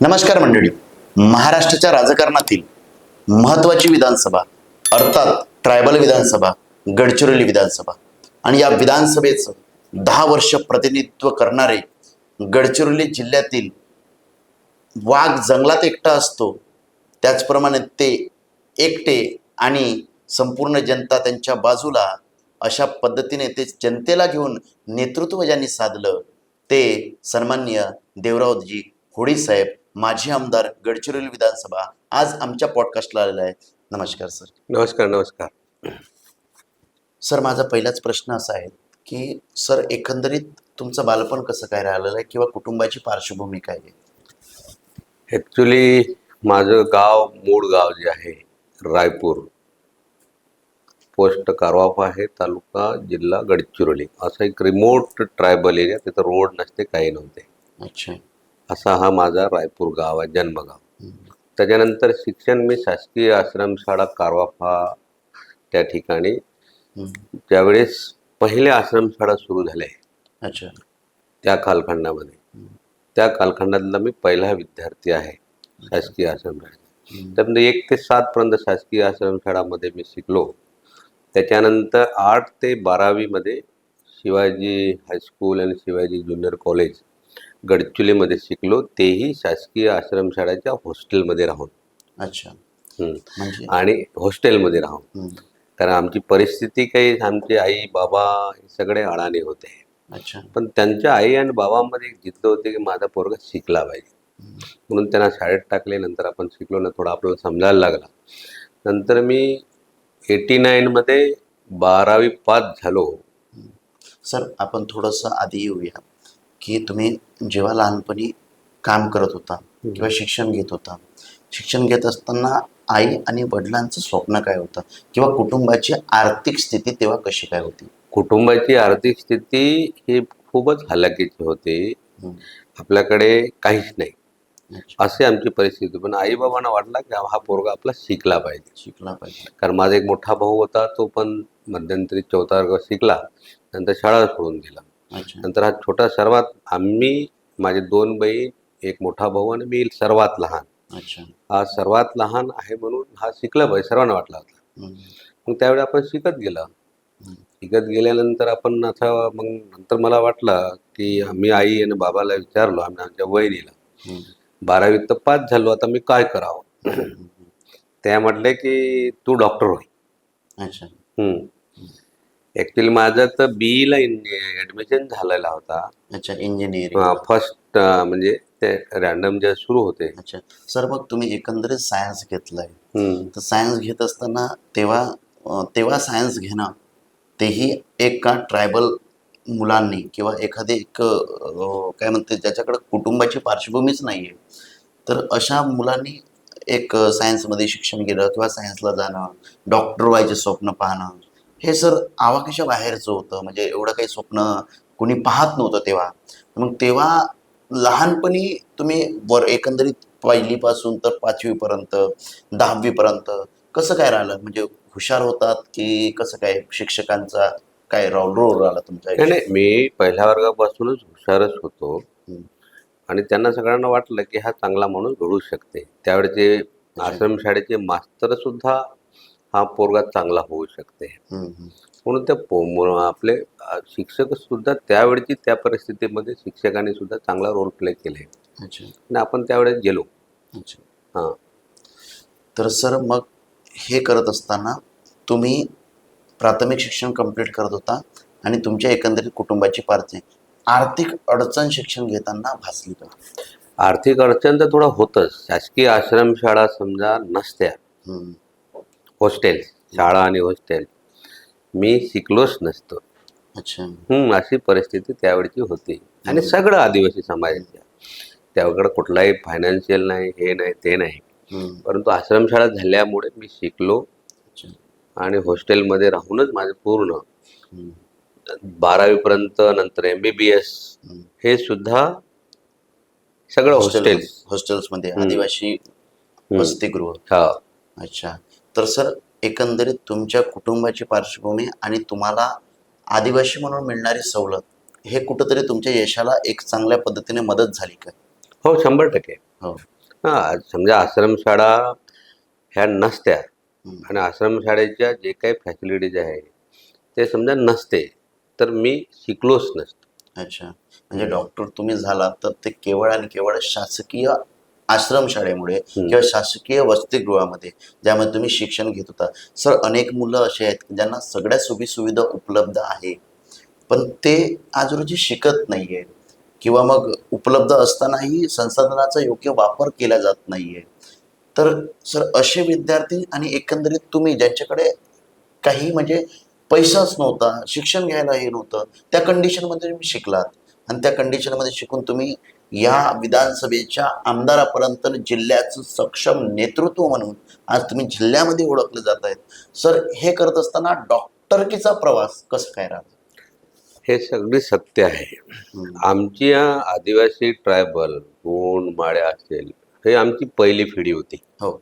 नमस्कार मंडळी. महाराष्ट्राच्या राजकारणातील महत्त्वाची विधानसभा अर्थात ट्रायबल विधानसभा, गडचिरोली विधानसभा आणि या विधानसभेचं 10 वर्ष प्रतिनिधित्व करणारे गडचिरोली जिल्ह्यातील वाघ जंगलात एकटा असतो त्याचप्रमाणे ते एकटे आणि संपूर्ण जनता त्यांच्या बाजूला अशा पद्धतीने ते जनतेला घेऊन नेतृत्व ज्यांनी साधलं ते सन्माननीय देवरावजी होडी साहेब, माजी आमदार गडचिरोली विधानसभा, आज आमच्या पॉडकास्टला आलेला आहे. नमस्कार सर. नमस्कार. नमस्कार सर, माझा पहिलाच प्रश्न असा आहे की सर, एकंदरीत तुमचं बालपण कसं काय राहिलेलं आहे किंवा कुटुंबाची पार्श्वभूमी काय आहे? ॲक्च्युली माझं गाव, मूळ गाव जे आहे रायपूर, पोस्ट कारवाफ आहे, तालुका जिल्हा गडचिरोली, असं एक रिमोट ट्रायबल एरिया. तिथं रोड नसते, काही नव्हते. अच्छा. असा हा माझा रायपूर गाव आहे, जन्मगाव. त्याच्यानंतर शिक्षण मी शासकीय आश्रमशाळा कारवाफा त्या ठिकाणी त्यावेळेस पहिल्या आश्रमशाळा सुरू झाल्या. अच्छा. त्या कालखंडामध्ये, त्या कालखंडातला मी पहिला विद्यार्थी आहे शासकीय आश्रमशाळेत. त्यामध्ये 1 ते 7 पर्यंत शासकीय आश्रमशाळामध्ये मी शिकलो. त्याच्यानंतर 8 ते 12वी मध्ये शिवाजी हायस्कूल आणि शिवाजी ज्युनियर कॉलेज गडचिरोलीमध्ये शिकलो, तेही शासकीय आश्रमशाळेच्या हॉस्टेलमध्ये राहून. अच्छा. आणि हॉस्टेलमध्ये राहून, कारण आमची परिस्थिती काही, आमचे आई बाबा हे सगळे अडाणी होते. अच्छा. पण त्यांच्या आई आणि बाबांमध्ये एक जिद्द होती की माझा पोरगा शिकला पाहिजे, म्हणून त्यांना शाळेत टाकले. नंतर आपण शिकलो ना, थोडं आपल्याला समजायला लागला. नंतर मी 89 मध्ये 12वी पास झालो. सर, आपण थोडंसं आधी येऊया की तुम्ही जेव्हा लहानपणी काम करत होता किंवा शिक्षण घेत होता, शिक्षण घेत असताना आई आणि वडिलांचं स्वप्न काय होतं किंवा कुटुंबाची आर्थिक स्थिती तेव्हा कशी काय होती? कुटुंबाची आर्थिक स्थिती ही खूपच हलाखीची होती. आपल्याकडे काहीच नाही, अशी आमची परिस्थिती. पण आई बाबांना वाटला की हा पोरगा आपला शिकला पाहिजे. कारण माझा एक मोठा भाऊ होता, तो पण मध्यंतरी 4था वर्ग शिकला, नंतर शाळा सोडून दिला. नंतर हा छोटा, सर्वात, आम्ही, माझे 2 बहीण, एक मोठा भाऊ आणि मी सर्वात लहान. हा सर्वात लहान आहे म्हणून हा शिकला पाहिजे, सर्वांना वाटला होता. मग त्यावेळी आपण शिकत गेल्यानंतर आपण आता, मग नंतर मला वाटलं की मी आई आणि बाबाला विचारलो, आम्ही आमच्या वहिनीला, 12वी तर पास झालो, आता मी काय करावं? त्या म्हटले की तू डॉक्टर होय. ऍक्च्युली माझं तर BE ला ऍडमिशन झालेला होता. अच्छा. इंजिनिअरिंग फर्स्ट, म्हणजे ते रॅन्डम जे सुरू होते. अच्छा. सर, मग तुम्ही एकंदरीत सायन्स घेतलंय, तर सायन्स घेत असताना तेव्हा सायन्स घेणं, तेही एका ट्रायबल मुलांनी किंवा एखादे एक काय म्हणते ज्याच्याकडे कुटुंबाची पार्श्वभूमीच नाही आहे, तर अशा मुलांनी एक सायन्समध्ये शिक्षण घेणं किंवा सायन्सला जाणं, डॉक्टर व्हायचे स्वप्न पाहणं, हे सर आवाक्याच्या बाहेरचं होतं. म्हणजे एवढं काही स्वप्न कोणी पाहत नव्हतं तेव्हा. मग तेव्हा लहानपणी तुम्ही एकंदरीत 1ली पासून तर 5वी पर्यंत, 10वी पर्यंत कसं काय राहिलं? म्हणजे हुशार होतात की कसं काय? शिक्षकांचा काय रोल राहिला तुमच्या नाही, आयुष्यात? मी पहिल्या वर्गापासूनच हुशारच होतो. आणि त्यांना सगळ्यांना वाटलं की हा चांगला माणूस घडू शकते. त्यावेळेचे आश्रमशाळेचे मास्तर सुद्धा हा पोरगा चांगला होऊ शकते, म्हणून त्या आपले शिक्षक सुद्धा त्यावेळची, त्या परिस्थितीमध्ये शिक्षकांनी सुद्धा चांगला रोल प्ले केले आणि आपण त्यावेळेस गेलो. हां. तर सर, मग हे करत असताना तुम्ही प्राथमिक शिक्षण कंप्लीट करत होता आणि तुमच्या एकंदरीत कुटुंबाची आर्थिक अडचण शिक्षण घेताना भासली का? आर्थिक अडचण तर थोडं होतंच. शासकीय आश्रमशाळा समजा नसत्या, हॉस्टेल, शाळा आणि हॉस्टेल, मी शिकलोच नसतो. अच्छा. अशी परिस्थिती त्यावेळची होती. आणि सगळं आदिवासी समाजाच्या, त्याकडे कुठलाही फायनान्शियल नाही, हे नाही, ते नाही. परंतु आश्रमशाळा झाल्यामुळे मी शिकलो आणि हॉस्टेलमध्ये राहूनच माझं पूर्ण 12वी पर्यंत, नंतर MBBS हे सुद्धा सगळं हॉस्टेल्समध्ये, आदिवासी वसतिगृह. अच्छा. तर सर, एकंदरीत तुमच्या कुटुंबाची पार्श्वभूमी आणि तुम्हाला आदिवासी म्हणून मिळणारी सवलत, हे कुठंतरी तुमच्या यशाला एक चांगल्या पद्धतीने मदत झाली का? हो, 100%. हो. हा, समजा आश्रमशाळा ह्या नसत्या हम्म. आणि आश्रमशाळेच्या जे काही फॅसिलिटीज आहे ते समजा नसते तर मी शिकलोच नसतो. अच्छा, म्हणजे डॉक्टर तुम्ही झालात तर ते केवळ आणि केवळ शासकीय आश्रमशाळेमुळे हम्म. किंवा शासकीय वसतिगृहामध्ये ज्यामध्ये तुम्ही शिक्षण घेत होता. सर, अनेक मुलं असे आहेत की ज्यांना सगळ्या सुविधा उपलब्ध आहे, पण ते आज रोजी शिकत नाहीये किंवा मग उपलब्ध असतानाही संसाधनाचा योग्य वापर केला जात नाहीये. तर सर, असे विद्यार्थी आणि एकंदरीत तुम्ही ज्यांच्याकडे काही म्हणजे पैसाच नव्हता, शिक्षण घ्यायला हे नव्हतं, त्या कंडिशनमध्ये तुम्ही शिकलात आणि त्या कंडिशनमध्ये शिकून तुम्ही या विधानसभेच्या आमदारापर्यंत जिल्ह्याचं सक्षम नेतृत्व म्हणून आज तुम्ही जिल्ह्यामध्ये ओळखले जात आहेत. सर, हे करत असताना डॉक्टरकीचा प्रवास कसं काय राहतो? हे सगळे सत्य आहे. आमची आदिवासी ट्रायबल गोंड माळ्या असेल हे आमची पहिली पिढी होती हो.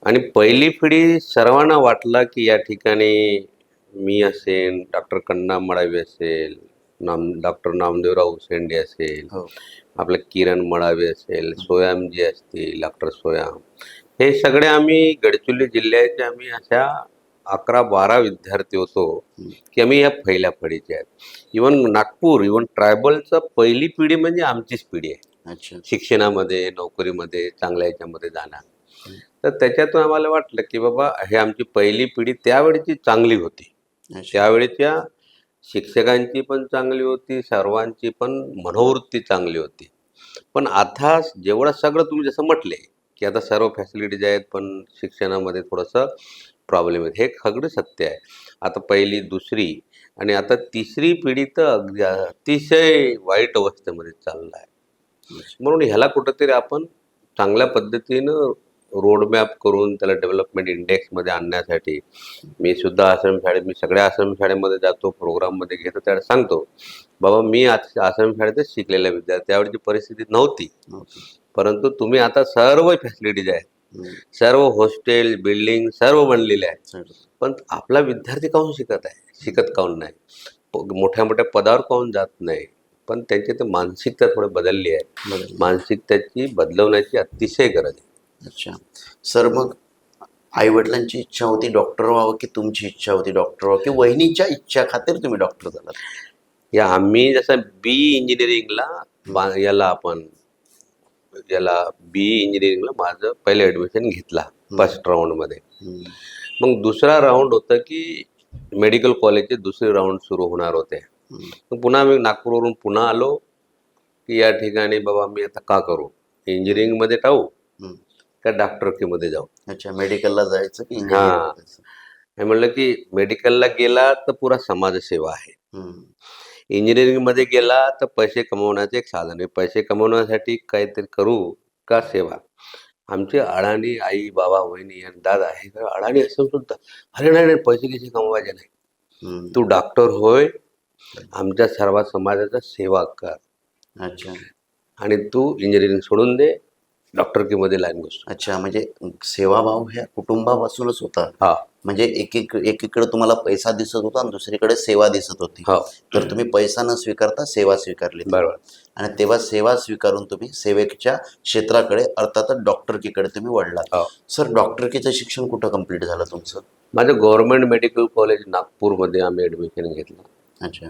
आणि पहिली पिढी सर्वांना वाटलं की या ठिकाणी मी असेल, डॉक्टर कन्ना मडावी असेल, डॉक्टर नामदेवराव उसेंडे असेल, हो. आपलं किरण मडावी असेल, सोयामजी असतील, डॉक्टर सोयाम, हे सगळे आम्ही गडचिरोली जिल्ह्याचे आम्ही अशा 11-12 विद्यार्थी होतो की आम्ही या पहिल्या पिढीचे आहेत. इवन नागपूर, इवन ट्रायबलचं पहिली पिढी म्हणजे आमचीच पिढी आहे अच्छा. शिक्षणामध्ये, नोकरीमध्ये, चांगल्या याच्यामध्ये जाणार. तर त्याच्यातून आम्हाला वाटलं की बाबा हे आमची पहिली पिढी त्यावेळची चांगली होती. अच्छा. त्यावेळेच्या शिक्षकांची पण चांगली होती, सर्वांची पण मनोवृत्ती चांगली होती. पण आता जेवढं सगळं तुम्ही जसं म्हटले की आता सर्व फॅसिलिटीज आहेत पण शिक्षणामध्ये थोडंसं प्रॉब्लेम आहे. हे सगळं सत्य आहे. आता पहिली, दुसरी आणि आता तिसरी पिढी तर अगदी अतिशय वाईट अवस्थेमध्ये चाललं आहे. म्हणून ह्याला कुठंतरी आपण चांगल्या पद्धतीनं रोडमॅप करून त्याला डेव्हलपमेंट इंडेक्समध्ये आणण्यासाठी मी सुद्धा आश्रमशाळेत, मी सगळ्या आश्रमशाळेमध्ये जातो, प्रोग्राममध्ये घेतो, त्याला सांगतो बाबा मी आश्रमशाळेतच शिकलेला विद्यार्थी, त्यावेळची परिस्थिती नव्हती, परंतु तुम्ही आता सर्व फॅसिलिटीज आहेत, सर्व हॉस्टेल बिल्डिंग सर्व बनलेले आहेत, पण आपला विद्यार्थी काहून शिकत आहे, शिकत काहून नाही, मोठ्या मोठ्या पदावर काहून जात नाही. पण त्यांची तर मानसिकता थोडी बदलली आहे. मानसिकतेची बदलवण्याची अतिशय गरज आहे. अच्छा सर, मग आई-वडिलांची इच्छा होती डॉक्टर व्हावं की तुमची इच्छा होती डॉक्टर व्हावं की वहिनीच्या इच्छा खातीर तुम्ही डॉक्टर झालात? या आम्ही जसं बी इंजिनिअरिंगला याला आपण याला बी इंजिनिअरिंगला माझं पहिलं ॲडमिशन घेतला फर्स्ट राऊंडमध्ये. मग दुसरा राऊंड होतं की मेडिकल कॉलेजचे दुसरे राऊंड सुरू होणार होते. मग पुन्हा मी नागपूरवरून पुन्हा आलो की या ठिकाणी बाबा मी आता का करू, इंजिनिअरिंगमध्ये टाकू का डॉक्टरकीमध्ये जाऊ. अच्छा, मेडिकलला जायचं की हां, इंजिनिअरिंग? मी म्हणलं की मेडिकलला गेला तर पुरा समाजसेवा आहे, इंजिनिअरिंगमध्ये गेला तर पैसे कमवण्याचे एक साधन आहे, पैसे कमवण्यासाठी काहीतरी करू का सेवा. आमचे अडाणी आई बाबा वहिनी आणि दादा हे अडाणी असून सुद्धा अरे नाही नाही पैसे कसे कमवायचे नाही, तू डॉक्टर होय, आमच्या सर्व समाजाचा सेवा कर. अच्छा. आणि तू इंजिनिअरिंग सोडून दे, डॉक्टरकीमध्ये लाईन घुस. अच्छा, म्हणजे सेवाभाव ह्या कुटुंबापासूनच होता. हा, म्हणजे एकीकडे तुम्हाला पैसा दिसत होता आणि दुसरीकडे सेवा दिसत होती. हो, तर तुम्ही पैसा न स्वीकारता सेवा स्वीकारली. बरोबर. आणि तेव्हा सेवा स्वीकारून तुम्ही सेवेच्या क्षेत्राकडे अर्थातच डॉक्टरकीकडे तुम्ही वळलात. हो. सर, डॉक्टरकीचं शिक्षण कुठं कंप्लीट झालं तुमचं? माझं गव्हर्नमेंट मेडिकल कॉलेज नागपूरमध्ये आम्ही ॲडमिशन घेतलं. अच्छा.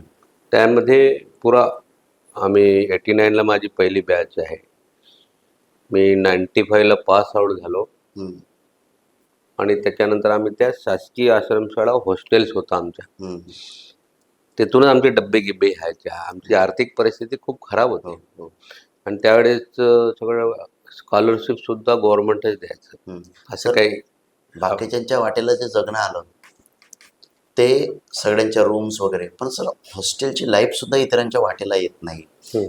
त्यामध्ये पुरा आम्ही 89ला माझी पहिली बॅच आहे. मी 95ला पास आऊट झालो आणि त्याच्यानंतर आम्ही त्या शासकीय आश्रमशाळा हॉस्टेल्स होता आमच्या, तिथूनच आमचे डब्बे गिब्बे ह्यायच्या. आमची आर्थिक परिस्थिती खूप खराब होती आणि त्यावेळेस सगळं स्कॉलरशिप सुद्धा गव्हर्नमेंटच द्यायचं. असं काही बाकीच्यांच्या वाटेला जे जगणं आलं ते सगळ्यांच्या रूम्स वगैरे, पण सर हॉस्टेलची लाईफ सुद्धा इतरांच्या वाटेला येत नाही.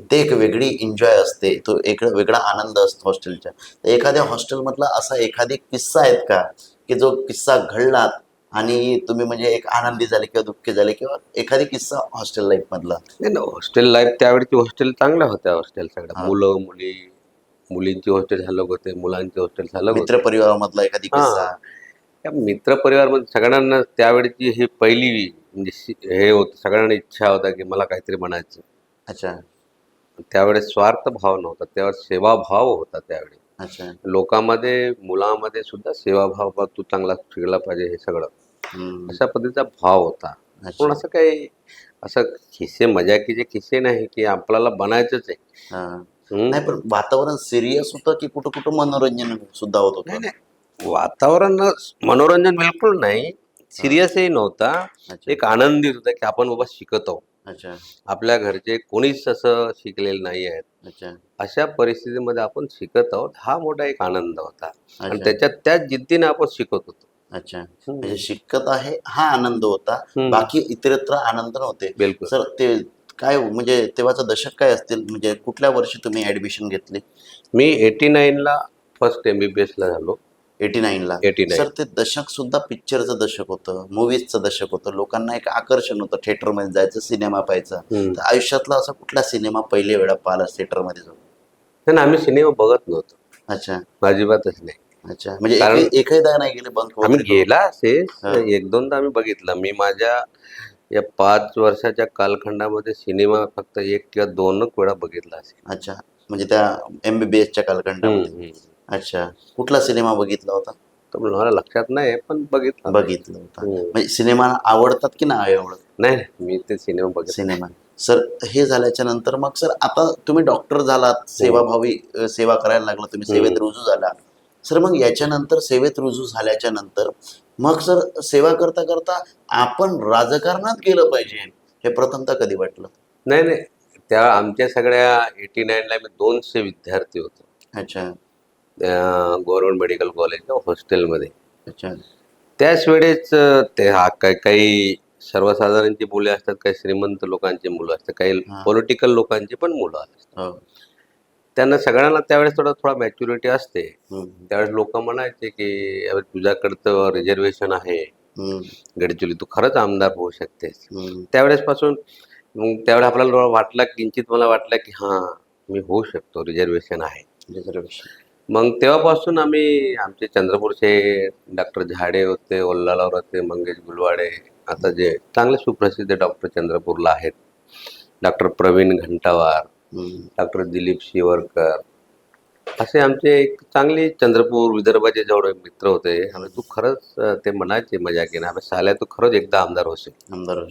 ते एक वेगळी एन्जॉय असते, तो एक वेगळा आनंद असतो हॉस्टेलच्या. एखाद्या हॉस्टेलमधला असा एखादी किस्सा आहेत का की जो किस्सा घडलात आणि तुम्ही म्हणजे एक आनंदी झाले किंवा दुःखी झाले, किंवा एखादी किस्सा हॉस्टेल लाईफ मधला? नाही ना, हॉस्टेल लाईफ त्यावेळेची हॉस्टेल चांगल्या होत्या. हॉस्टेल सगळ्या मुलं मुली, मुलींची हॉस्टेल अलग होते, मुलांची हॉस्टेल अलग होते. मित्र परिवारामधला एखादी किस्सा? त्या मित्रपरिवारमध्ये सगळ्यांना त्यावेळेची ही पहिली म्हणजे हे होतं, सगळ्यांना इच्छा होता की मला काहीतरी म्हणायचं. अच्छा. त्यावेळेस स्वार्थ भाव नव्हता, त्यावेळेस सेवाभाव होता. त्यावेळी अच्छा. लोकांमध्ये, मुलांमध्ये सुद्धा सेवाभाव, बा तू चांगला शिकला पाहिजे, हे सगळं हम्म. अशा पद्धतीचा भाव होता. अच्छा. पण असं काही असं खिस्से, मजाकीचे किस्से नाही की आपल्याला बनायचंच आहे. हा. हम्म. नाही, पण वातावरण सिरियस होतं की कुठं कुठं मनोरंजन सुद्धा होत नाही होतं? नाही, वातावरण मनोरंजन बिलकुल नाही, सिरियसही नव्हता. अच्छा. एक आनंदित होता की आपण बाबा शिकत आहोत. अच्छा. आपल्या घरचे कोणीच असं शिकलेलं नाही आहेत, अच्छा. अशा परिस्थितीमध्ये आपण शिकत आहोत, हा मोठा एक आनंद होता. आणि अच्छा. त्याच्यात त्याच जिद्दीने आपण शिकत होतो. अच्छा. हम्म. म्हणजे शिकत आहे हा आनंद होता, हम्म. बाकी इतरत्र आनंद नव्हते. बिलकुल. सर, ते काय म्हणजे तेव्हाचं दशक काय असतील, म्हणजे कुठल्या वर्षी तुम्ही ऍडमिशन घेतली? मी 89ला फर्स्ट MBBS ला झालो. 89ला. 89. सर, ते दशक सुद्धा पिक्चरचं दशक होतं, मूवीजचं दशक होतं. लोकांना एक आकर्षण होतं थिएटरमध्ये जायचं, सिनेमा पाहायचा. तर आयुष्यातला असा कुठला सिनेमा पहिल्या वेळा पाहिला थिएटरमध्ये जाऊन? नाही, आम्ही सिनेमा बघत नव्हतो, अच्छा. अजिबातच नाही. अच्छा, म्हणजे कारण एकही नाही गेले बंक आम्ही वगैरे करून? गेला असेल, हा. एक दोनदा आम्ही बघितला. मी माझ्या या 5 वर्षाच्या कालखंडामध्ये सिनेमा फक्त 1 किंवा 2च वेळा बघितला असेल. अच्छा, म्हणजे त्या MBBSच्या कालखंडामध्ये. हम्म. अच्छा, कुठला सिनेमा बघितला होता? तर मला लक्षात नाही, पण बघितला नाही. बघितला होता. म्हणजे सिनेमा आवडतात की नाही आवडत? नाही, मी ते सिनेमा बघितला. सिनेमा. सर, हे झाल्याच्या नंतर मग सर आता तुम्ही डॉक्टर झालात, सेवाभावी सेवा करायला लागला, तुम्ही सेवेत रुजू झाला. सर, मग याच्यानंतर सेवेत रुजू झाल्याच्या नंतर मग सर सेवा करता करता आपण राजकारणात गेलं पाहिजे, हे प्रथमतः कधी वाटलं? नाही नाही, त्या आमच्या सगळ्या 89ला मी 200 विद्यार्थी होतो अच्छा. गव्हर्नमेंट मेडिकल कॉलेजच्या हॉस्टेलमध्ये. अच्छा. त्याच वेळेस ते काही सर्वसाधारणची मुले असतात, काही श्रीमंत लोकांची मुलं असतात, काही हा. पॉलिटिकल लोकांची पण मुलं असतात. हो. त्यांना सगळ्यांना त्यावेळेस थोडा मॅच्युरिटी असते. हम्म. त्यावेळेस लोक म्हणायचे की "अरे, तुझ्याकडचं रिझर्वेशन आहे हम्म. गडचिरोली, तू खरंच आमदार होऊ शकतेस." हम्म. त्यावेळेस पासून मग त्यावेळेस आपल्याला वाटलं, किंचित मला वाटलं की हां, मी होऊ शकतो, रिझर्वेशन आहे. रिझर्वेशन. मग तेव्हापासून आम्ही, आमचे चंद्रपूरचे डॉक्टर झाडे होते, ओल्लालावर होते, मंगेश गुलवाडे, आता जे चांगले सुप्रसिद्ध डॉक्टर चंद्रपूरला आहेत, डॉक्टर प्रवीण घंटावार, डॉक्टर दिलीप शिवरकर, असे आमचे एक चांगले चंद्रपूर विदर्भाचे जेवढे मित्र होते. आणि तू खरंच, ते म्हणायचे मजाकीने, "अबे साल्या, तू खरंच एकदा आमदार होशील." आमदार.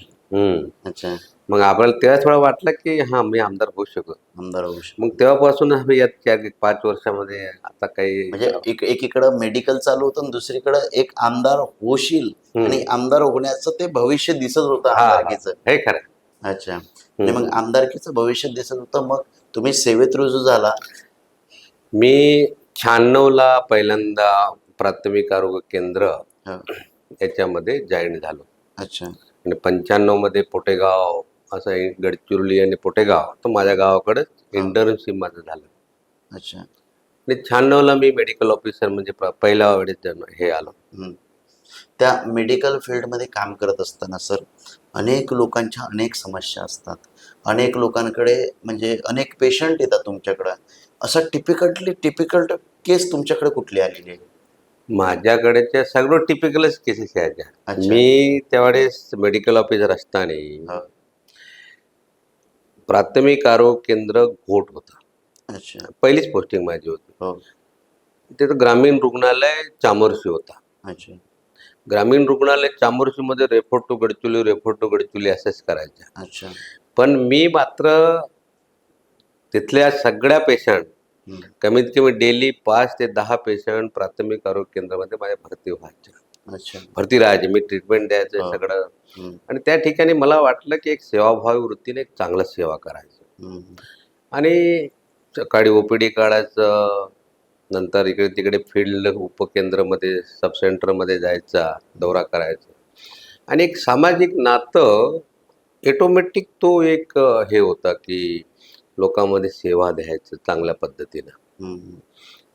अच्छा. मग आपल्याला तेव्हा थोडं वाटलं की हां, मी आमदार होऊ शकतो. आमदार होऊ शकतो. मग तेव्हापासून आम्ही या 4-5 वर्षामध्ये आता काही म्हणजे एकीकडं मेडिकल चालू होतं आणि दुसरीकडं एक आमदार होशील, आणि आमदार होण्याचं ते भविष्य दिसत होतं आमदारकीचं. हे खरं. अच्छा. आणि मग आमदारकीचं भविष्य दिसत होतं, मग तुम्ही सेवेत रुजू झाला. मी 96ला पहिल्यांदा प्राथमिक आरोग्य केंद्र हा. याच्यामध्ये जॉईन झालो. अच्छा. आणि 95मध्ये पोटेगाव, असं गडचिरोली आणि पोटेगाव, तर माझ्या गावाकडेच इंटर्नशिप माझं झालं. अच्छा. आणि 96ला मी मेडिकल ऑफिसर म्हणजे पहिल्या वेळेस हे आलो. त्या मेडिकल फील्डमध्ये काम करत असताना सर, अनेक लोकांच्या अनेक समस्या असतात, अनेक लोकांकडे म्हणजे अनेक पेशंट येतात तुमच्याकडं. असं टिपिकल केस तुमच्याकडे कुठली आलेली आहे? माझ्याकडेच्या सगळं टिपिकलच केसेस यायच्या. अच्छा. मी त्यावेळेस मेडिकल ऑफिसर असताना हा. प्राथमिक आरोग्य केंद्र घोट होता. अच्छा. पहिलीच पोस्टिंग माझी होती. हो. तिथं ग्रामीण रुग्णालय चामोर्शी होता. अच्छा. ग्रामीण रुग्णालय चामोर्शीमध्ये रेफर टू गडचिरोली असंच करायचं. अच्छा. पण मी मात्र तिथल्या सगळ्या पेशंट, कमीत कमी डेली 5 ते 10 पेशंट प्राथमिक आरोग्य केंद्रामध्ये माझ्या भरती व्हायचे. अच्छा. भरती राहायचे, मी ट्रीटमेंट द्यायचं सगळं. आणि त्या ठिकाणी मला वाटलं की एक सेवाभावी वृत्तीने एक चांगलं सेवा करायचं. आणि सकाळी OPD काढायचं, नंतर इकडे तिकडे फील्ड उपकेंद्रामध्ये, सब सेंटरमध्ये जायचा, दौरा करायचा. आणि एक सामाजिक नातं ऑटोमॅटिक तो एक हे होता की लोकांमध्ये सेवा द्यायचं चांगल्या पद्धतीनं.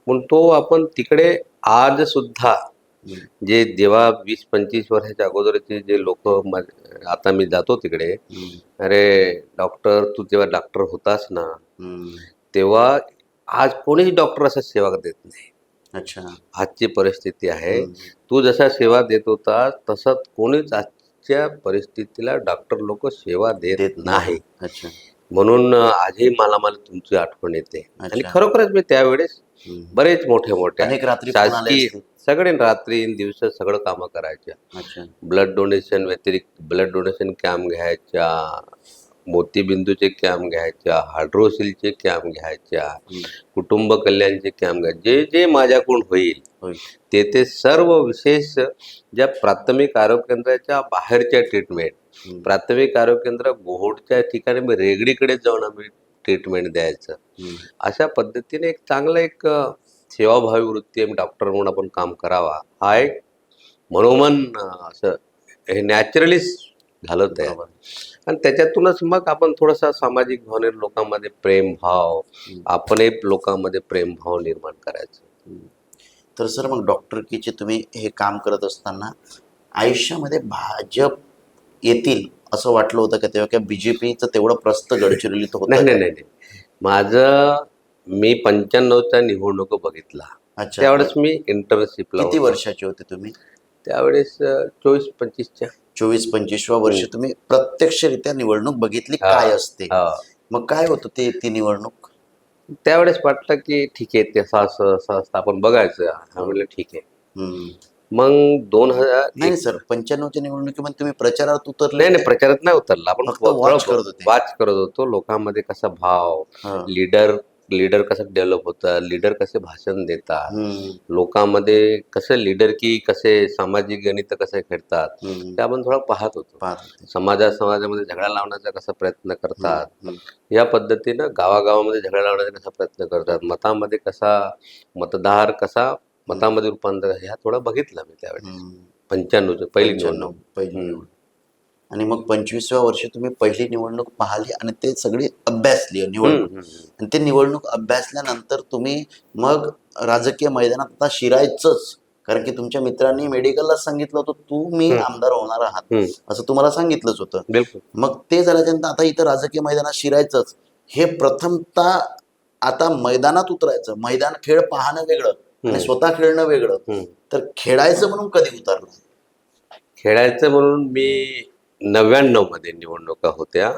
म्हणून तो आपण तिकडे आज सुद्धा, जे जेव्हा 20-25 वर्षाच्या अगोदरचे जे लोक, आता मी जातो तिकडे, "अरे डॉक्टर, तू जेव्हा डॉक्टर होतास ना, तेव्हा आज कोणीच डॉक्टर असं सेवा देत नाही." अच्छा. आजची परिस्थिती आहे, तू जसा सेवा देत होता तसं कोणीच आजच्या परिस्थितीला डॉक्टर लोक सेवा देत नाही. अच्छा. म्हणून आजही मला तुमची आठवण येते. आणि अच्छा. खरोखरच मी त्यावेळेस बरेच मोठ्या अनेक रात्री फोन आले शासकीय असतील. सगळे रात्री दिवस सगळं कामं करायच्या. अच्छा. ब्लड डोनेशन व्यतिरिक्त ब्लड डोनेशन कॅम्प घ्यायच्या, मोतीबिंदूचे कॅम्प घ्यायच्या, हायड्रोसिलचे कॅम्प घ्यायच्या, कुटुंब कल्याणचे कॅम्प घ्यायचे. जे जे माझ्याकडून होईल होय. ते सर्व विशेष ज्या प्राथमिक आरोग्य केंद्राच्या बाहेरच्या ट्रीटमेंट, प्राथमिक आरोग्य केंद्र गोहोडच्या ठिकाणी मी रेगडीकडे जाऊन आम्ही ट्रीटमेंट द्यायचं. अशा पद्धतीने एक चांगलं एक सेवाभावी वृत्ती डॉक्टर म्हणून आपण काम करावा, हा एक मनोमन असं हे नॅचरलीच झालं तयार. आणि त्याच्यातूनच मग आपण थोडासा सामाजिक भावने लोकांमध्ये प्रेमभाव, आपणही लोकांमध्ये प्रेमभाव निर्माण करायचं. तर सर मग डॉक्टरकीचे तुम्ही हे काम करत असताना आयुष्यामध्ये भाजप येतील असं वाटलं होतं का तेव्हा? काय बीजेपीचं तेवढं प्रस्त गडचिरोलीत होतं? नाही नाही नाही नाही. माझं मी 95चा निवडणूक बघितला. अच्छा. त्यावेळेस मी इंटर्नशिपला किती होतो. वर्षाचे होते तुम्ही? त्यावेळेस 24-25च्या. 24-25व्या वर्षी तुम्ही प्रत्यक्षरित्या निवडणूक बघितली काय असते. मग काय होतं ती निवडणूक? त्यावेळेस वाटलं की ठीक आहे, ते असं आपण बघायचं. म्हणलं ठीक आहे. मग 2000 नाही सर, 95च्या निवडणुकीमध्ये तुम्ही प्रचारात उतरले? नाही नाही, प्रचारात नाही उतरला. आपण फक्त वॉच करत होते. वाच करत होतो. लोकांमध्ये कसा भाव, लीडर कसं डेव्हलप होतं, लीडर कसे भाषण देतात, लोकांमध्ये कसं लीडर की कसे सामाजिक गणित कसे खेळतात, ते आपण थोडं पाहत होतो. समाजामध्ये झगडा लावण्याचा कसा प्रयत्न करतात, या पद्धतीनं गावागावामध्ये झगडा लावण्याचा कसा प्रयत्न करतात, मतामध्ये कसा मतदार कसा मतामध्ये रूपांतर, ह्या थोडा बघितला मी त्यावेळेस. 95 पहिली निवडणूक. आणि मग 25व्या वर्षी तुम्ही पहिली निवडणूक पाहिली आणि ते सगळी अभ्यासली निवडणूक. आणि ते निवडणूक अभ्यासल्यानंतर तुम्ही मग राजकीय मैदानात आता शिरायचंच, कारण की तुमच्या मित्रांनी मेडिकलला सांगितलं होतं तुम्ही आमदार होणार आहात असं तुम्हाला सांगितलंच होतं. बिलकुल. मग ते झाल्यानंतर आता इथं राजकीय मैदानात शिरायचंच, हे प्रथमतः आता मैदानात उतरायचं, मैदान खेळ पाहणं वेगळं आणि स्वतः खेळणं वेगळं. तर खेळायचं म्हणून कधी उतरलं? खेळायचं म्हणून मी 99 मध्ये निवडणुका होत्या.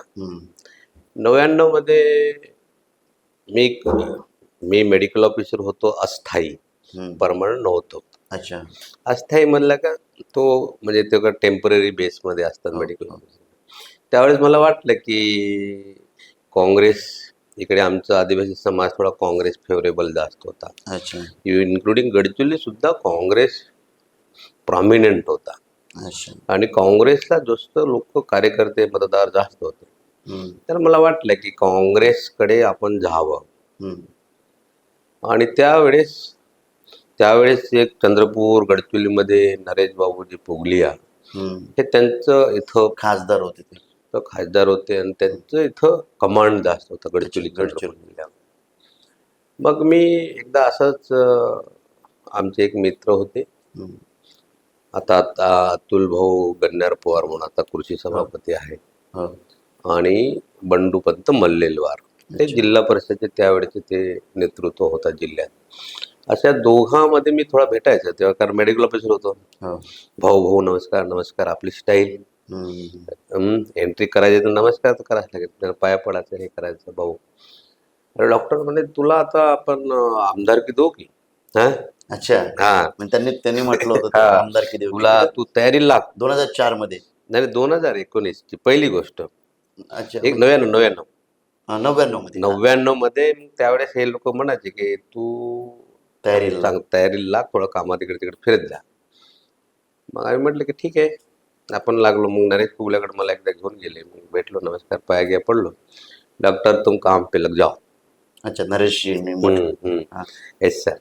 99 मध्ये मी मेडिकल ऑफिसर होतो, अस्थायी, परमनंट नव्हतो. अच्छा. अस्थायी म्हणलं का तो म्हणजे ते टेम्पररी बेसमध्ये असतात मेडिकल ऑफिसर. त्यावेळेस मला वाटलं की काँग्रेस इकडे आमचा आदिवासी समाज थोडा काँग्रेस फेवरेबल जास्त होता. अच्छा. इन्क्लुडिंग गडचिरोली सुद्धा काँग्रेस प्रॉमिनंट होता. अच्छा. आणि काँग्रेसला जास्त लोक कार्यकर्ते मतदार जास्त होते. तर मला वाटलं की काँग्रेसकडे आपण जावं. आणि त्यावेळेस एक चंद्रपूर गडचिरोलीमध्ये नरेश बाबूजी पुगलिया हे त्यांचं इथं खासदार होते. ते खासदार होते आणि त्यांचं इथं कमांड जास्त होतं गडचिरोली. मग मी एकदा असंच आमचे एक मित्र होते, आता अतुल भाऊ गन्नार पवार म्हणून आता कृषी सभापती आहे, आणि बंडू पंत मल्लेलवार, ते जिल्हा परिषदेचे त्यावेळेचे ते नेतृत्व होता जिल्ह्यात. अशा दोघांमध्ये मी थोडा भेटायचा तेव्हा, कारण मेडिकल ऑफिसर होतो. भाऊ नमस्कार नमस्कार, आपली स्टाईल, एंट्री करायची तर नमस्कार तर करायला लागेल, पाया पडायचं, हे करायचं. भाऊ, अरे डॉक्टर म्हणे तुला आता आपण आमदारकी देऊ की? अच्छा. हा, त्यांनी म्हटलं होतं आमदारकी देऊ तुला, तू तयारी लाग. 2004 मध्ये? नाही, 2019 ची पहिली गोष्ट. अच्छा. एक 99 मध्ये. त्यावेळेस हे लोक म्हणायचे की तू तयारीला लाग, थोडं कामात इकडे तिकडे फिरत जा. मग आम्ही म्हटलं की ठीक आहे, आपण लागलो. मग नरेश पुगल्याकडे मला एकदा घेऊन गेले, मग भेटलो, नमस्कार, पाया घ्या पडलो. डॉक्टर तुम काम पे लग जाओ. अच्छा, नरेश येस सर.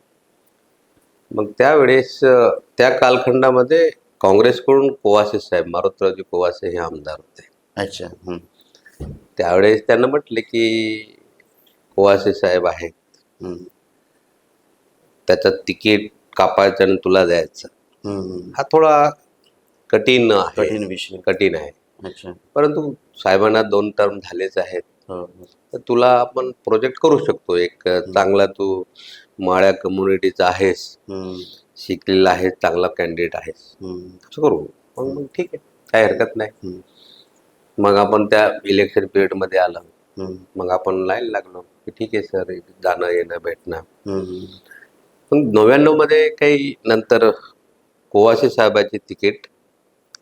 मग त्यावेळेस त्या कालखंडामध्ये काँग्रेसकडून कोवासे साहेब, मारुतरावजी कोवासे हे आमदार होते. अच्छा. त्यावेळेस त्यांना म्हटले की कोवासे साहेब आहेत, त्याचं तिकीट कापायचं आणि तुला द्यायचं, हा थोडा कठीण आहे. परंतु साहेबांना 2 टर्म झालेच आहेत, तर तुला आपण प्रोजेक्ट करू शकतो. एक चांगला तू माळ्या कम्युनिटीचा आहेस, शिकलेला आहेस, चांगला कॅन्डिडेट आहेस, असं करू. मग ठीक आहे, काही हरकत नाही. मग आपण त्या इलेक्शन पिरियड मध्ये आला. हम्म, मग आपण लाईन लागलो की ठीक आहे सर, जाणं येणं भेटणं. हम्म, पण 99 मध्ये काही नंतर कोवासे साहेबाची तिकीट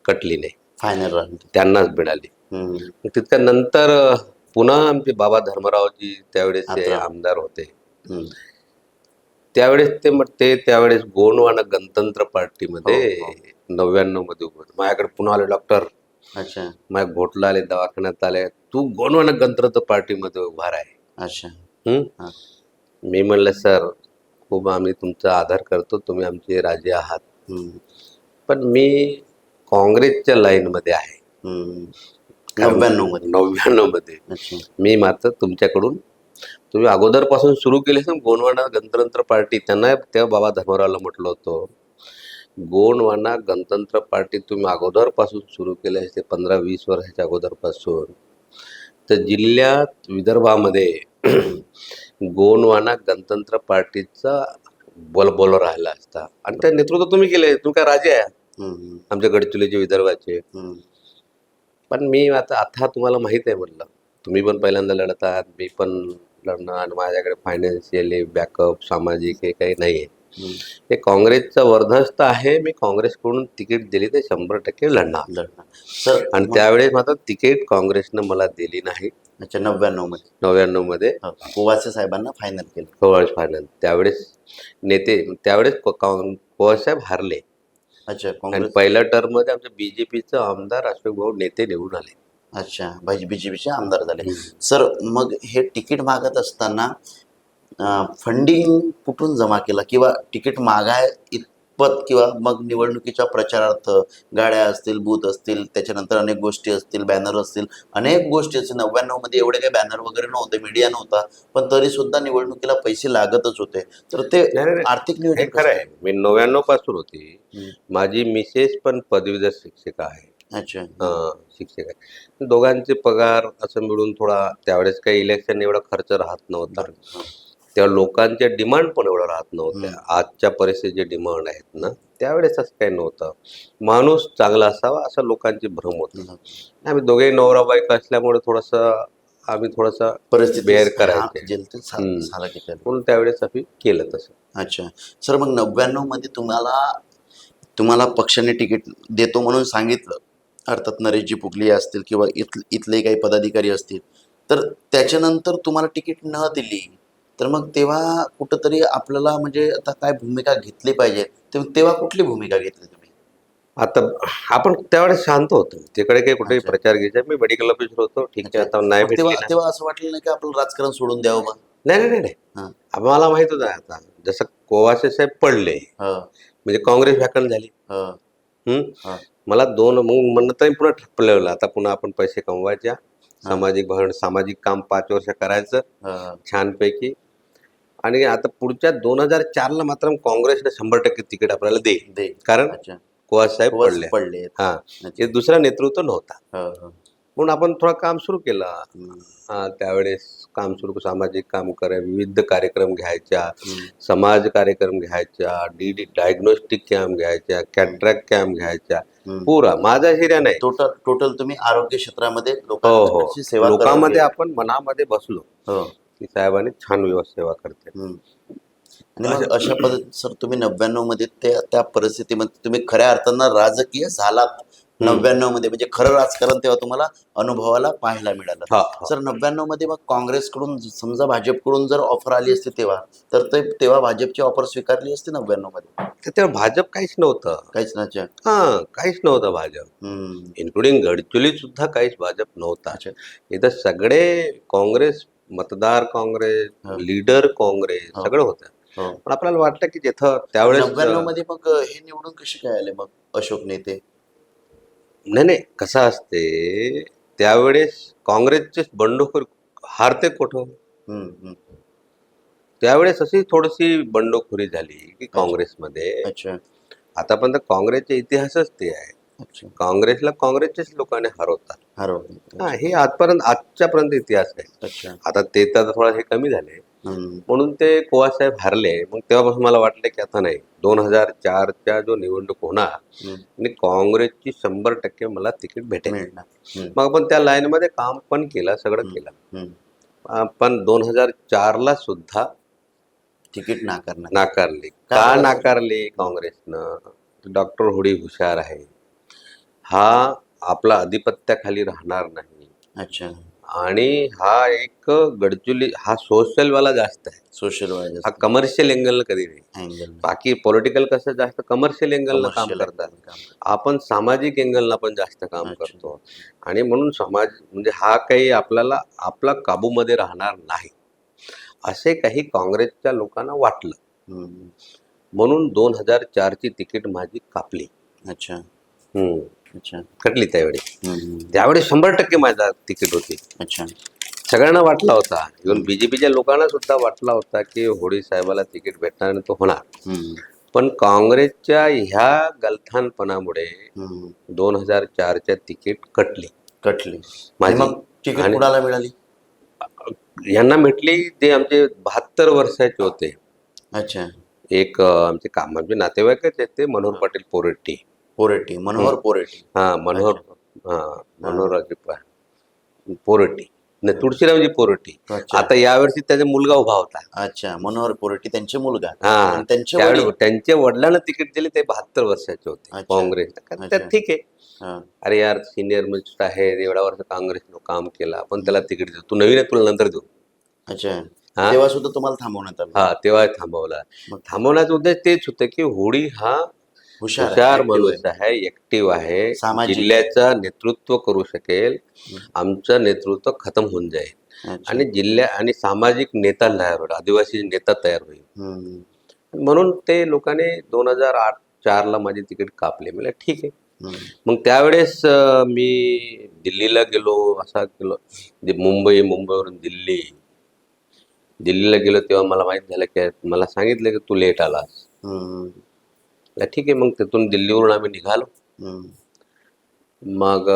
कटली नाही, फायनल राऊंड. त्यांनाच मिळाली. हम्म, मग तितक्या नंतर पुन्हा आमचे बाबा धर्मरावजी त्यावेळेसचे आत्रा. आमदार होते. हम्म, त्यावेळेस ते त्यावेळेस गोंडवाना गणतंत्र हो पार्टीमध्ये हो. 99 मध्ये उभं होते. माझ्याकडे पुन्हा आले डॉक्टर, अच्छा माझ्या घोटला आले, दवाखान्यात आले, तू गोंडवाना गणतंत्र पार्टीमध्ये उभा आहे. अच्छा. हम्म? हा. मी म्हणलं सर, खूप आम्ही तुमचा आदर करतो, तुम्ही आमचे राजे आहात, हम्म, पण मी काँग्रेसच्या लाईनमध्ये आहे. हम्म. कारण 99 मध्ये. 99 मध्ये अच्छा. मी मात्र तुमच्याकडून, तुम्ही अगोदरपासून सुरू केले ना गोंडवाना गणतंत्र पार्टी. त्यांना तेव्हा बाबा धर्मरावला म्हटलं होतं, गोंडवाना गणतंत्र पार्टी तुम्ही अगोदरपासून सुरू केले असते, 15-20 वर्षाच्या अगोदरपासून, तर जिल्ह्यात विदर्भामध्ये गोंडवाना गणतंत्र पार्टीचा बोल राहिला असता. आणि त्या नेतृत्व तुम्ही केले, तुम्ही काय राजे आहे हम्म, आमच्या गडचिरोलीचे, विदर्भाचे. हम्म, पण मी आता तुम्हाला माहित आहे म्हटलं, तुम्ही पण पहिल्यांदा लढत आहात, मी पण लढणं, आणि माझ्याकडे फायनान्शियली बॅकअप सामाजिक हे काही नाही आहे. हम्म. हे काँग्रेसचं वर्धस्त आहे, मी काँग्रेसकडून तिकीट दिली तर 100% लढणार. लढणार सर. आणि मग त्यावेळेस मात्र तिकीट काँग्रेसनं मला दिली नाही. अच्छा 99 मध्ये. 99 मध्ये कोवासे साहेबांना फायनल केलं. कोवास फायनल. त्यावेळेस त्यावेळेस पवारसाहेब हारले. अच्छा आणि काँग्रेस. पहिल्या टर्म मध्ये आमच्या बीजेपीचं आमदार अशोक भाऊ नेते निवडून आले. अच्छा बीजेपीचे आमदार झाले. हम्म. सर मग हे तिकीट मागत असताना फंडिंग कुठून जमा केलं, किंवा तिकीट मागाय इतपत, किंवा मग निवडणुकीच्या प्रचारार्थ गाड्या असतील, बूथ असतील, त्याच्यानंतर अनेक गोष्टी असतील, बॅनर असतील, अनेक गोष्टी असतील. 99 मध्ये एवढे काही बॅनर वगैरे नव्हते, मीडिया नव्हता, पण तरी सुद्धा निवडणुकीला पैसे लागतच होते. तर ते नाही, आर्थिक हे नियोजन खरं कसं आहे. मी 99 पासून होती. हम्म. माझी मिसेस पण पदवीधर शिक्षिका आहे. अच्छा. शिक्षक आहे. दोघांचे पगार असं मिळून थोडा, त्यावेळेस काही इलेक्शन एवढा खर्च राहत नव्हता. हा. तेव्हा लोकांचे डिमांड पण एवढं राहत नव्हत्या. हम्म. आजच्या परिस्थितीत जे डिमांड आहेत ना, त्यावेळेस असं काही नव्हतं. माणूस चांगला असावा असं लोकांची भ्रम होती. आम्ही दोघेही नवरा बायको असल्यामुळे आम्ही थोडंसं परिस्थिती बेअर करायचे. जेलते हम्म. साला की केलं. म्हणून त्यावेळेस आम्ही केलं तसं. अच्छा सर, मग 99 मध्ये तुम्हाला पक्षाने तिकीट देतो म्हणून सांगितलं, अर्थात नरेशजी पुगलिया असतील किंवा इथले काही पदाधिकारी असतील, तर त्याच्यानंतर तुम्हाला तिकीट न दिली, तर मग तेव्हा कुठंतरी आपल्याला म्हणजे आता काय भूमिका घेतली पाहिजे, तेव्हा कुठली भूमिका घेतली तुम्ही? आता आपण त्यावेळेस शांत होतो, तिकडे काही कुठेही अच्छा. प्रचार घ्यायचा. मी मेडिकल ऑफिसर होतो, ठीक आहे, आता नाही मग भेटली तेव्हा ना. तेव्हा असं वाटलं नाही की आपलं राजकारण सोडून द्यावं बा? नाही नाही नाही नाही. हां. आम्हाला माहित होतं आता, जसं कोवासे साहेब पडले हो म्हणजे काँग्रेस व्याकरण झाली. हो हम्म. हो मला मग म्हणणं तरी पुन्हा ठपलेलं, आता पुन्हा आपण पैसे कमवायच्या, हां. सामाजिक काम 5 वर्ष करायचं हो. छानपैकी. आणि आता पुढच्या 2004 ला मात्र काँग्रेसने 100% तिकीट आपल्याला देईल, दे. कारण अच्छा. कोवासे साहेब कुवास पडले. पडले. हा, अच्छा. हे दुसरा नेतृत्व नव्हता. हो हो. म्हणून आपण थोडं काम सुरू केलं. हम्म. त्यावेळेस काम सुरू, सामाजिक काम करायला विविध कार्यक्रम घ्यायच्या, हम्म. समाज कार्यक्रम घ्यायच्या, डायग्नोस्टिक कॅम्प घ्यायच्या, कॅट्रॅक्ट कॅम्प घ्यायच्या. हम्म. पुरा माझा हिऱ्या नाही. टोटल तुम्ही आरोग्य क्षेत्रामध्ये हो लोकांची सेवा करत लोकांमध्ये गेले. आपण मनामध्ये बसलो हो. की साहेबांनी छान सेवा करते. हम्म. आणि मग अशा पद्धतीत सर तुम्ही 99 मध्ये त्या परिस्थितीमध्ये तुम्ही खऱ्या अर्थानं राजकीय झालात. 99 मध्ये म्हणजे खरं राजकारण तेव्हा तुम्हाला अनुभवाला पाहायला मिळालं. हा, हा. सर 99 मध्ये मग काँग्रेसकडून समजा भाजपकडून जर ऑफर आली असती तेव्हा, तेव्हा भाजपची ऑफर स्वीकारली असती 99 मध्ये? तर तेव्हा भाजप काहीच नव्हतं. काहीच नाही. काहीच नव्हतं भाजप, हम्म. इन्क्लुडिंग गडचिरोलीत सुद्धा काहीच भाजप नव्हता. अच्छा. इथं सगळे काँग्रेस, मतदार काँग्रेस, हो. लीडर काँग्रेस, हो. सगळं होतं. हो. पण आपल्याला वाटतं की जिथं त्यावेळेस 99 मध्ये मग हे निवडून कसे काय आले मग अशोक नेते? नाही कसं असते, त्यावेळेस काँग्रेसचे बंडखोर हारते कुठं, हम्म. हम्म. त्यावेळेस अशी थोडीशी बंडखोरी झाली की काँग्रेसमध्ये. अच्छा. आतापर्यंत काँग्रेसचे इतिहासच ते आहे. अच्छा. काँग्रेसला काँग्रेसचेच लोकांनी हरवतात. हरवलं. हे आजपर्यंत, आजच्यापर्यंत इतिहास आहे. अच्छा. आता ते तर थोडं हे कमी झाले. म्हणून ते कोवासाहेब हारले. मग तेव्हापासून मला वाटलं की आता नाही, 2004च्या जो निवडणूक होणार आणि काँग्रेसची 100% मला तिकीट भेटेल. मग आपण त्या लाईनमध्ये काम पण केलं, सगळं केलं. पण 2004ला सुद्धा तिकीट नाकारले. का नाकारले काँग्रेसनं? डॉक्टर होडी हुशार आहे, हा आपला अधिपत्याखाली राहणार नाही. अच्छा. आणि हा एक गडचुली, हा सोशलवाला जास्त आहे. सोशलवाला हा कमर्शियल एंगल कधी नाही. बाकी पॉलिटिकल कसं जास्त कमर्शियल एंगलनं काम करतात, आपण सामाजिक एंगलला पण जास्त काम करतो. आणि म्हणून समाज म्हणजे हा काही आपल्याला आपला काबूमध्ये राहणार नाही असे काही काँग्रेसच्या लोकांना वाटलं. म्हणून 2004ची तिकीट माझी कापली. अच्छा. अच्छा. कटली त्यावेळी 100% माझा तिकीट होती. अच्छा. सगळ्यांना वाटला होता, इव्हन बीजेपीच्या लोकांना सुद्धा वाटला होता की होडी साहेबाला तिकीट भेटणार आणि तो होणार. पण काँग्रेसच्या ह्या गलथानपणामुळे 2004च्या तिकीट कटली. मग तिकीट कुणाला मिळाली? यांना भेटली जे आमचे 72 वर्षाचे होते. अच्छा. एक आमचे म्हणजे नातेवाईकच आहेत ते, मनोहर पाटील पोरेटी. मनोहर पोरेटी. मनोहररावजी पोरेटी, तुळशीरामजी पोरेटी. आता यावर्षी त्याचा मुलगा उभा होता. अच्छा. मनोहर पोरेटी त्यांचे मुलगा. त्यांच्या वडिलांना तिकीट दिले, ते 72 वर्षाचे होते काँग्रेस. ठीक आहे, अरे यार सिनियर मिनिस्टर आहे, एवढ्या वर्ष काँग्रेसनं काम केला, पण त्याला तिकीट देऊ, तू नवीन आहे, तुला नंतर देऊ. अच्छा. तेव्हा सुद्धा तुम्हाला थांबवण्यात आलं? तेव्हा थांबवला. थांबवण्याचा उद्देश तेच होतं की होडी हा हुशार माणूस आहे, ऍक्टिव्ह आहे, जिल्ह्याचं नेतृत्व करू शकेल, आमचं नेतृत्व खतम होऊन जाईल आणि जिल्हा आणि सामाजिक नेता तयार होईल, आदिवासी नेता तयार होईल. म्हणून ते लोकांनी 2004ला माझी तिकीट कापले. मला ठीक आहे. मग त्यावेळेस मी दिल्लीला गेलो, मुंबईवरून दिल्लीला गेलो. तेव्हा मला माहित झालं की मला सांगितलं की तू लेट आलास. ठीक आहे, मग तिथून दिल्लीवरून आम्ही निघालो. मग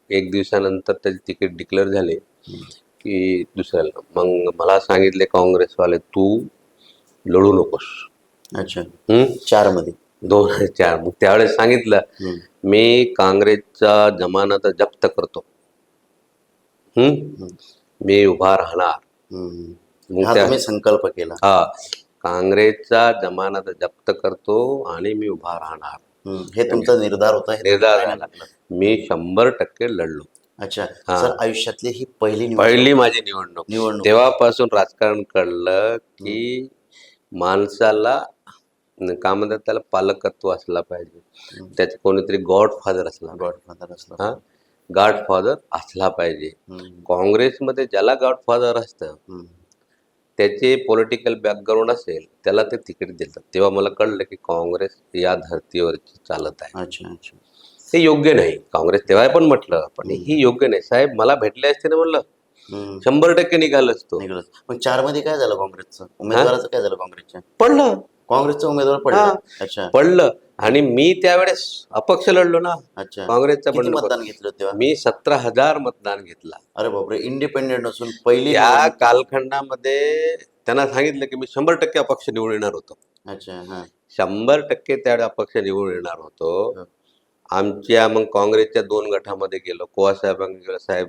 एक दिवसानंतर त्याचे तिकीट डिक्लेअर झाले की दुसऱ्याला. मग मला सांगितले काँग्रेसवाले, तू लढू नकोस. अच्छा. 4मध्ये 2004. मग त्यावेळेस सांगितलं, मी काँग्रेसचा जमानत जप्त करतो, मी उभा राहणार. संकल्प केला. काँग्रेसचा जमानत जप्त करतो आणि मी उभा राहणार. हे तुमचा निर्धार होता? निर्धार झाला. मी 100% लढलो. अच्छा. सर, आयुष्यातली ही पहिली माझी निवडणूक. तेव्हापासून राजकारण कळलं की माणसाला काय म्हणतात, त्याला पालकत्व असला पाहिजे, त्याचे कोणीतरी गॉडफादर असला पाहिजे. काँग्रेसमध्ये ज्याला गॉडफादर असतं, त्याचे पॉलिटिकल बॅकग्राऊंड असेल, त्याला ते तिकीट देतात. तेव्हा मला कळलं की काँग्रेस या धर्तीवरची चालत आहे. अच्छा. अच्छा. ते योग्य नाही. काँग्रेस तेव्हा पण म्हटलं, पण ही योग्य नाही साहेब. मला भेटले असते ना, म्हणलं 100% निघाल असतो. मग 4मध्ये काय झालं? काँग्रेसचं उमेदवाराचं काय झालं? पडलं. काँग्रेसचा उमेदवार पडला. अच्छा. पडलं. आणि मी त्यावेळेस अपक्ष लढलो ना. अच्छा. काँग्रेसचा मतदान घेतलं तेव्हा? मी 17,000 मतदान घेतला. अरे बापरे. इंडिपेंडेंट असून पहिली या कालखंडामध्ये त्यांना सांगितलं की मी 100% अपक्ष निवडून येणार होतो. अच्छा. 100% त्यावेळेस अपक्ष निवडून येणार होतो. आमच्या मग काँग्रेसच्या 2 गटामध्ये गेलो. कोवासाहेबांनी गेलो, साहेब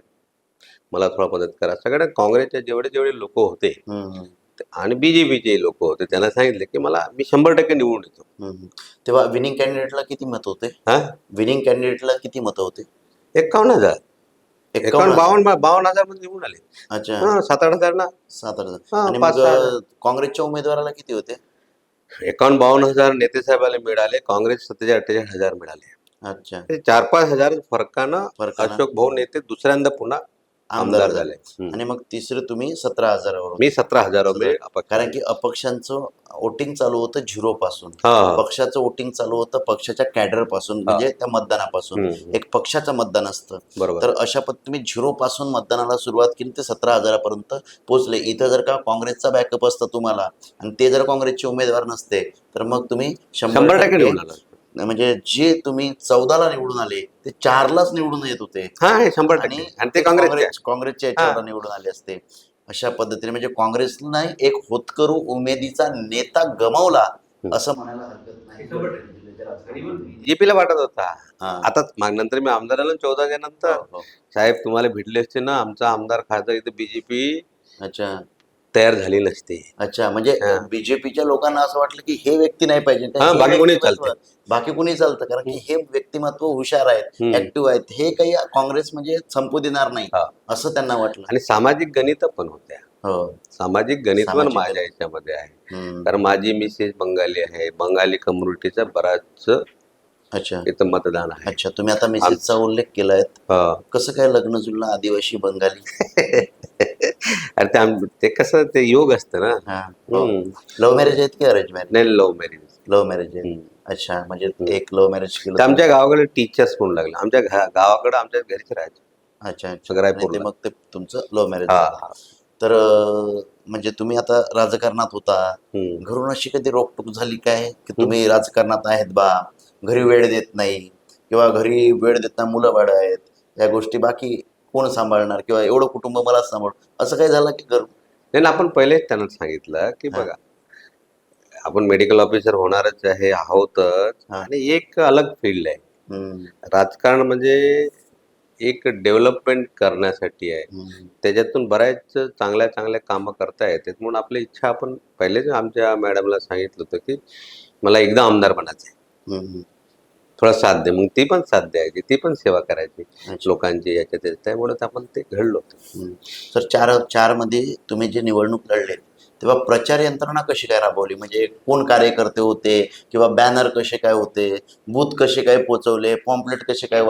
मला थोडा मदत करा. सगळ्या काँग्रेसच्या जेवढे लोक होते आणि बीजेपीचे लोक होते, त्यांना सांगितलं की मी 100% निवडून येतो. तेव्हा विनिंग कॅन्डिडेटला किती मत होते? विनिंग कॅन्डिडेटला किती मत होते? 51,000. 52,000 मध्ये निवडून आले. अच्छा. 7,000-8,000 ना. 7,000. आणि मग काँग्रेसच्या उमेदवाराला किती होते? 51,000-52,000 नेते साहेबाला मिळाले. काँग्रेस 47,000-48,000 मिळाले. अच्छा. 4-5,000 फरकानं अशोक भाऊ नेते दुसऱ्यांदा पुन्हा आमदार झाले. आणि मग तिसरे तुम्ही 17,000वर? मी 17,000. कारण की अपक्षांचं वोटिंग चालू होतं 0 पासून, पक्षाचं वोटिंग चालू होतं पक्षाच्या कॅडर पासून, म्हणजे त्या मतदानापासून. एक पक्षाचं मतदान असतं. तर अशा पद्धतीने 0 पासून मतदानाला सुरुवात केली, ते 17,000पर्यंत पोहोचले. इथं जर का काँग्रेसचा बॅकअप असता तुम्हाला आणि ते जर काँग्रेसचे उमेदवार नसते, तर मग तुम्ही 100% निवडून आला. म्हणजे जे तुम्ही 14ला निवडून आले, ते 4लाच निवडून येत होते. 100%. आणि ते काँग्रेसच्या याच्यावर निवडून आले असते. अशा पद्धतीने म्हणजे काँग्रेसने एक होतकरू उमेदीचा नेता गमावला असं म्हणायला हरकत नाही. बीजेपीला वाटत होता. हा. आता नंतर मी आमदार आलो 14 नंतर, हो, हो. साहेब तुम्हाला भेटले असते ना, आमचा आमदार खासदार, इथे बीजेपी अच्छा तयार झाली नसते. अच्छा म्हणजे हा. बीजेपीच्या लोकांना असं वाटलं की हे व्यक्ती नाही पाहिजे तर हा, हे बाकी कोणी व्यक्तिमत्व- चालते. बाकी कोणी चालतं कारण की हे व्यक्तिमत्व हुशार आहेत, हम्म. ऍक्टिव्ह आहेत, हे काही काँग्रेस म्हणजे संपू देणार नाही हा. असं त्यांना वाटलं. आणि सामाजिक गणित पण होत्या. हो. सामाजिक गणित पण सामाजिक माझ्या गणित. याच्यामध्ये आहे. हम्म. कारण माझी मिसेस बंगाली आहे, बंगाली कम्युनिटीचं बराच अच्छा इथं मतदान आहे. अच्छा तुम्ही आता मिसेसचा उल्लेख केलाय, हा. कसं काय लग्न जुळलं आदिवासी बंगाली? अरे ते कसं ते योग असतं ना. हा हम्म. लव्ह मॅरेज आहेत की अरेंज मॅरेज? नाही, लव्ह मॅरेज. लव्ह मॅरेज आहे. अच्छा म्हणजे एक लव्ह मॅरेज केलं तर आमच्या तुम्ही. गावाकडे टीचर्स म्हणून लागले. आमच्या गावाकडे आमच्या घरीच राहायचे. अच्छा अच्छा सगळ्यात नाही ते मग ते तुमचं लव्ह मॅरेज हा झालं. हा. तर म्हणजे तुम्ही आता राजकारणात होता, हम्म. घरून अशी कधी रोकटोक झाली काय की तुम्ही राजकारणात आहेत बा, घरी वेळ देत नाही किंवा घरी वेळ देत नाही, मुलं बाळ आहेत, या गोष्टी बाकी कोण सांभाळणार किंवा एवढं कुटुंब मला सांभाळ, असं काय झालं की घर? नाही ना, आपण पहिलेच त्यांना सांगितलं की हा. बघा, आपण मेडिकल ऑफिसर होणारच आहे, आहोतच, हा. आणि एक अलग फील्ड आहे. हम्म, राजकारण म्हणजे एक डेव्हलपमेंट करण्यासाठी आहे. हम्म, त्याच्यातून बऱ्याच चांगल्या चांगल्या कामं करता येतात. म्हणून आपली इच्छा आपण पहिलेच आमच्या मॅडमला सांगितलं होतं की मला एकदा आमदार बनायचं आहे, हम्म. थोडा साथ दे. मग ती पण साथ द्यायची, ती पण सेवा करायची अच्छा. लोकांची याच्यात. त्यामुळे आपण ते घडलो होतं. सर चार मध्ये तुम्ही जे निवडणूक लढले तेव्हा प्रचार यंत्रणा कशी काय राबवली, म्हणजे कोण कार्यकर्ते होते किंवा बॅनर कसे काय होते, बूथ कसे काय पोचवले, पॉम्पलेट कसे काय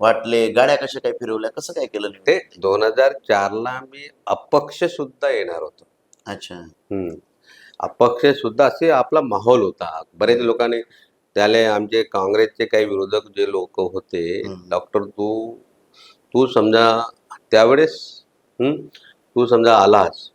वाटले, गाड्या कशा काय फिरवल्या, कसं काय केलं ते निवडणूक? 2004ला मी अपक्ष सुद्धा येणार होतो. अच्छा. अपक्ष सुद्धा असे आपला माहोल होता. बरेच लोकांनी त्याले आमचे काँग्रेसचे काही विरोधक जे लोक होते, डॉक्टर तू तू समजा त्यावेळेस तू समजा आलास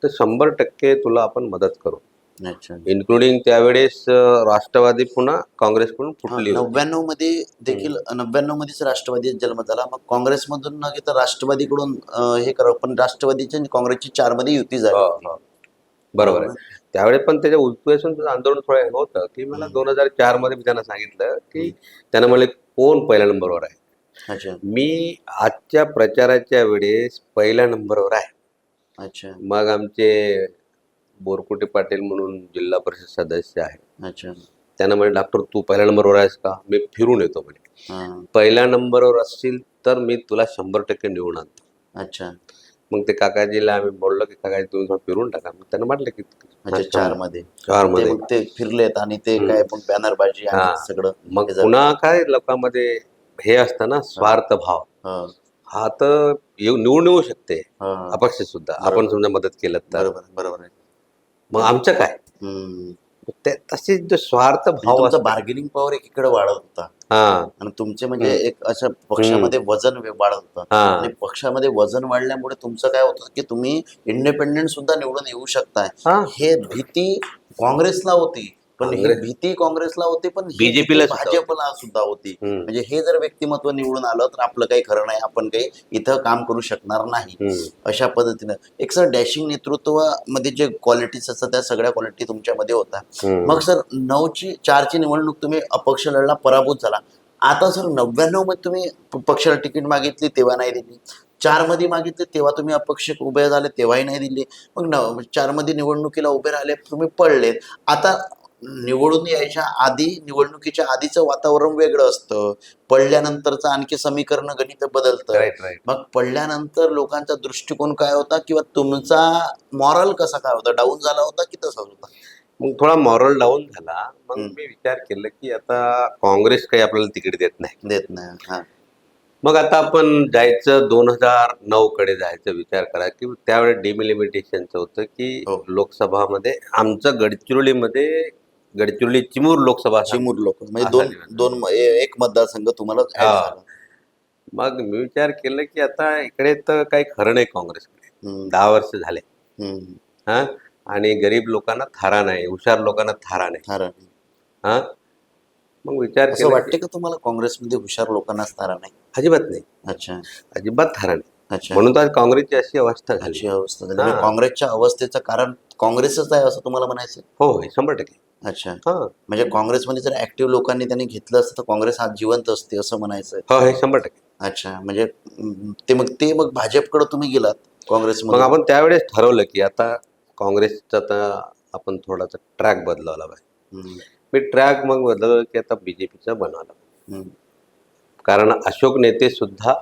तर 100% तुला आपण मदत करू. अच्छा. इन्क्लुडिंग त्यावेळेस राष्ट्रवादी पुन्हा काँग्रेसकडून फुटली होती. 99 मध्ये देखील 99 मध्येच राष्ट्रवादी जन्म झाला, मग काँग्रेसमधून न घेता राष्ट्रवादीकडून हे करावं, पण राष्ट्रवादीची आणि काँग्रेसची 4 मध्ये युती झाली हो, होती. हो. बरोबर आहे. त्यावेळेस पण त्याच्या उत्पीडन तुझं आंदोलन थोडं हे होतं की मला 2004 मध्ये मी त्यांना सांगितलं की त्यांना म्हणले कोण पहिल्या नंबरवर आहे. अच्छा मी आजच्या प्रचाराच्या वेळेस पहिल्या नंबरवर आहे. अच्छा मग आमचे बोरकुटे पाटील म्हणून जिल्हा परिषद सदस्य आहे, अच्छा. त्यांना म्हणे डॉक्टर तू पहिल्या नंबरवर आहेस का, मी फिरून येतो म्हणे. हा. पहिल्या नंबरवर असशील तर मी तुला 100% निवडून आणतो. अच्छा मग ते काकाजीला आम्ही बोललो की काकाजी तुम्ही थोडं फिरून टाका. मग त्यांना म्हटलं की अच्छा 4 मध्ये 4 ते मध्ये. मग ते फिरलेत आणि ते काय मग बॅनरबाजी आणि हा. सगळं मग हे झालं. पुन्हा काय लोकांमध्ये हे असतं ना, स्वार्थ भाव. हा, हा तर निवडून येऊ शकते हा. अपक्ष सुद्धा, बरोबर. आपण समजा मदत केलं तर. बरोबर आहे. मग आमचं काय, हम्म. ते तसे जो स्वार्थ म्हणजे भाव तुमचा असतो. बार्गेनिंग पॉवर एकीकडे वाढत होता हा आणि तुमचे म्हणजे एक अशा पक्षामध्ये वजन वाढत होतं हा आणि पक्षामध्ये वजन वाढल्यामुळे तुमचं काय होतं की तुम्ही इंडिपेंडेंट सुद्धा निवडून येऊ शकताय. हा. हे भीती काँग्रेसला होती, पण ही काँग्रेस- भीती काँग्रेसला होती, पण ही BJP भीती ला सुद्धा होती. भाजपला सुद्धा होती. हम्म. म्हणजे हे जर व्यक्तिमत्व निवडून आलं तर आपलं काही खरं नाही, आपण काही इथं काम करू शकणार नाही. अशा पद्धतीनं एक सर डॅशिंग नेतृत्वामध्ये जे क्वालिटीज असतात त्या सगळ्या क्वालिटी तुमच्यामध्ये होता. मग सर 4ची निवडणूक तुम्ही अपक्ष लढला, पराभूत झाला. आता सर 99 मध्ये तुम्ही पक्षाला तिकीट मागितली तेव्हा नाही दिली, 4 मध्ये मागितले तेव्हा तुम्ही अपक्ष उभे झाले तेव्हाही नाही दिले, मग 4 मध्ये निवडणुकीला उभे राहिले तुम्ही पडलेत. आता निवडून यायच्या आधी, निवडणुकीच्या आधीचं वातावरण वेगळं असतं, पडल्यानंतरचं आणखी समीकरण गणित बदलतं. Right right. मग पडल्यानंतर लोकांचा दृष्टिकोन काय होता किंवा तुमचा मॉरल कसा काय होता, डाऊन झाला होता की तसाच होता? मग थोडा मॉरल डाऊन झाला. मग मी विचार केला की आता काँग्रेस काही आपल्याला तिकीट देत नाही. देत नाही. हा. मग आता आपण जायचं 2009 कडे जायचा विचार करा की त्यावेळेस डिमिलिमिटेशनचं होतं की हो. लोकसभामध्ये आमचं गडचिरोली चिमूर लोकसभा चिमूर लोक म्हणजे असा दोन एक मतदारसंघ तुम्हाला ऍड हा. झाला. मग मी विचार केला की आता इकडे तर काही खरं नाही काँग्रेसकडे. 10 वर्ष झाले. हा. आणि गरीब लोकांना थारा नाही, हुशार लोकांना थारा नाही. थारा. हा. मग विचार असं केला वाटते का तुम्हाला काँग्रेसमध्ये हुशार लोकांनाच थारा नाही? अजिबात नाही, अच्छा अजिबात थारा नाही. अच्छा. म्हणून तर आज काँग्रेसची अशी अवस्था झाली. अशी अवस्था झाली. हा. म्हणजे काँग्रेसच्या अवस्थेचं कारण काँग्रेसच आहे असं तुम्हाला म्हणायचं? हो 100%. अच्छा. हा म्हणजे काँग्रेसमध्ये जर ऍक्टिव्ह लोकांनी त्यांनी घेतलं असतं तर काँग्रेस आज जिवंत असते असं म्हणायचं? हो हे 100%. अच्छा. म्हणजे ते मग भाजपकडे तुम्ही गेलात मग काँग्रेसमध्ये? आपण त्यावेळेस ठरवलं की आता काँग्रेसचा आता आपण थोडासा ट्रॅक बदलावला पाहिजे. हम्म, मी ट्रॅक मग बदलवलं की आता बीजेपीचा बनवला. हम्म. कारण अशोक नेते सुद्धा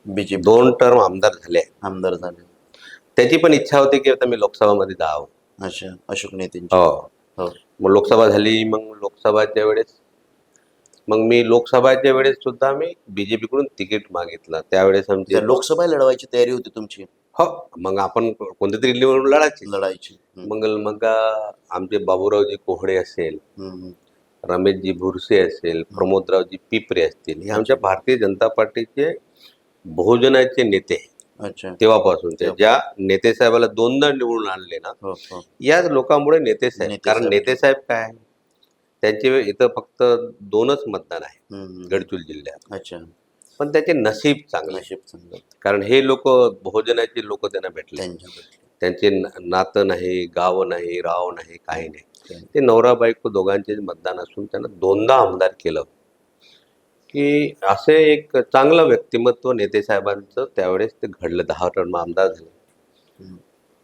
बीजेपी 2 टर्म आमदार झाले आहेत. आमदार झाले. त्याची पण इच्छा होती की आता मी लोकसभामध्ये जावं. अच्छा. अशोक नेतेंची. हो. हो. मग लोकसभा झाली. मग लोकसभाच्या वेळेस मी लोकसभाच्या वेळेस सुद्धा मी बीजेपीकडून तिकीट मागितलं. त्यावेळेस आमचे त्या लोकसभा लढवायची तयारी होती तुमची? हो मग आपण कोणत्या तरी निवडून लढायची. लढायची. मग आमचे बाबूरावजी कोहडे असेल, हम्म. रमेशजी भुरसे असेल, प्रमोदरावजी पिपरे असतील, हे आमच्या भारतीय जनता पार्टीचे बहुजनाचे नेते आहेत. अच्छा. तेव्हापासून ते तेव्हा. ज्या नेते साहेबाला 2दा निवडून आणले ना, हो हो. याच लोकांमुळे नेते साहेब. कारण नेतेसाहेब. नेते साहेब काय आहे? त्यांचे इथं फक्त 2च मतदान आहे हम्म. गडचिरोली जिल्ह्यात. अच्छा. पण त्याचे नशीब चांगले, नशीब चांगलं कारण हे लोक बहुजनाचे लोक त्यांना भेटले. त्यांच्याबद्दल. त्यांचे नातं नाही, गाव नाही, राव नाही, काही नाही. काही. ते नवरा बायको दोघांचे मतदान असून त्यांना 2दा आमदार केलं. की असे एक चांगलं व्यक्तिमत्व नेते साहेबांचं त्यावेळेस ते घडलं. 10 टर्म आमदार झाले हम्म.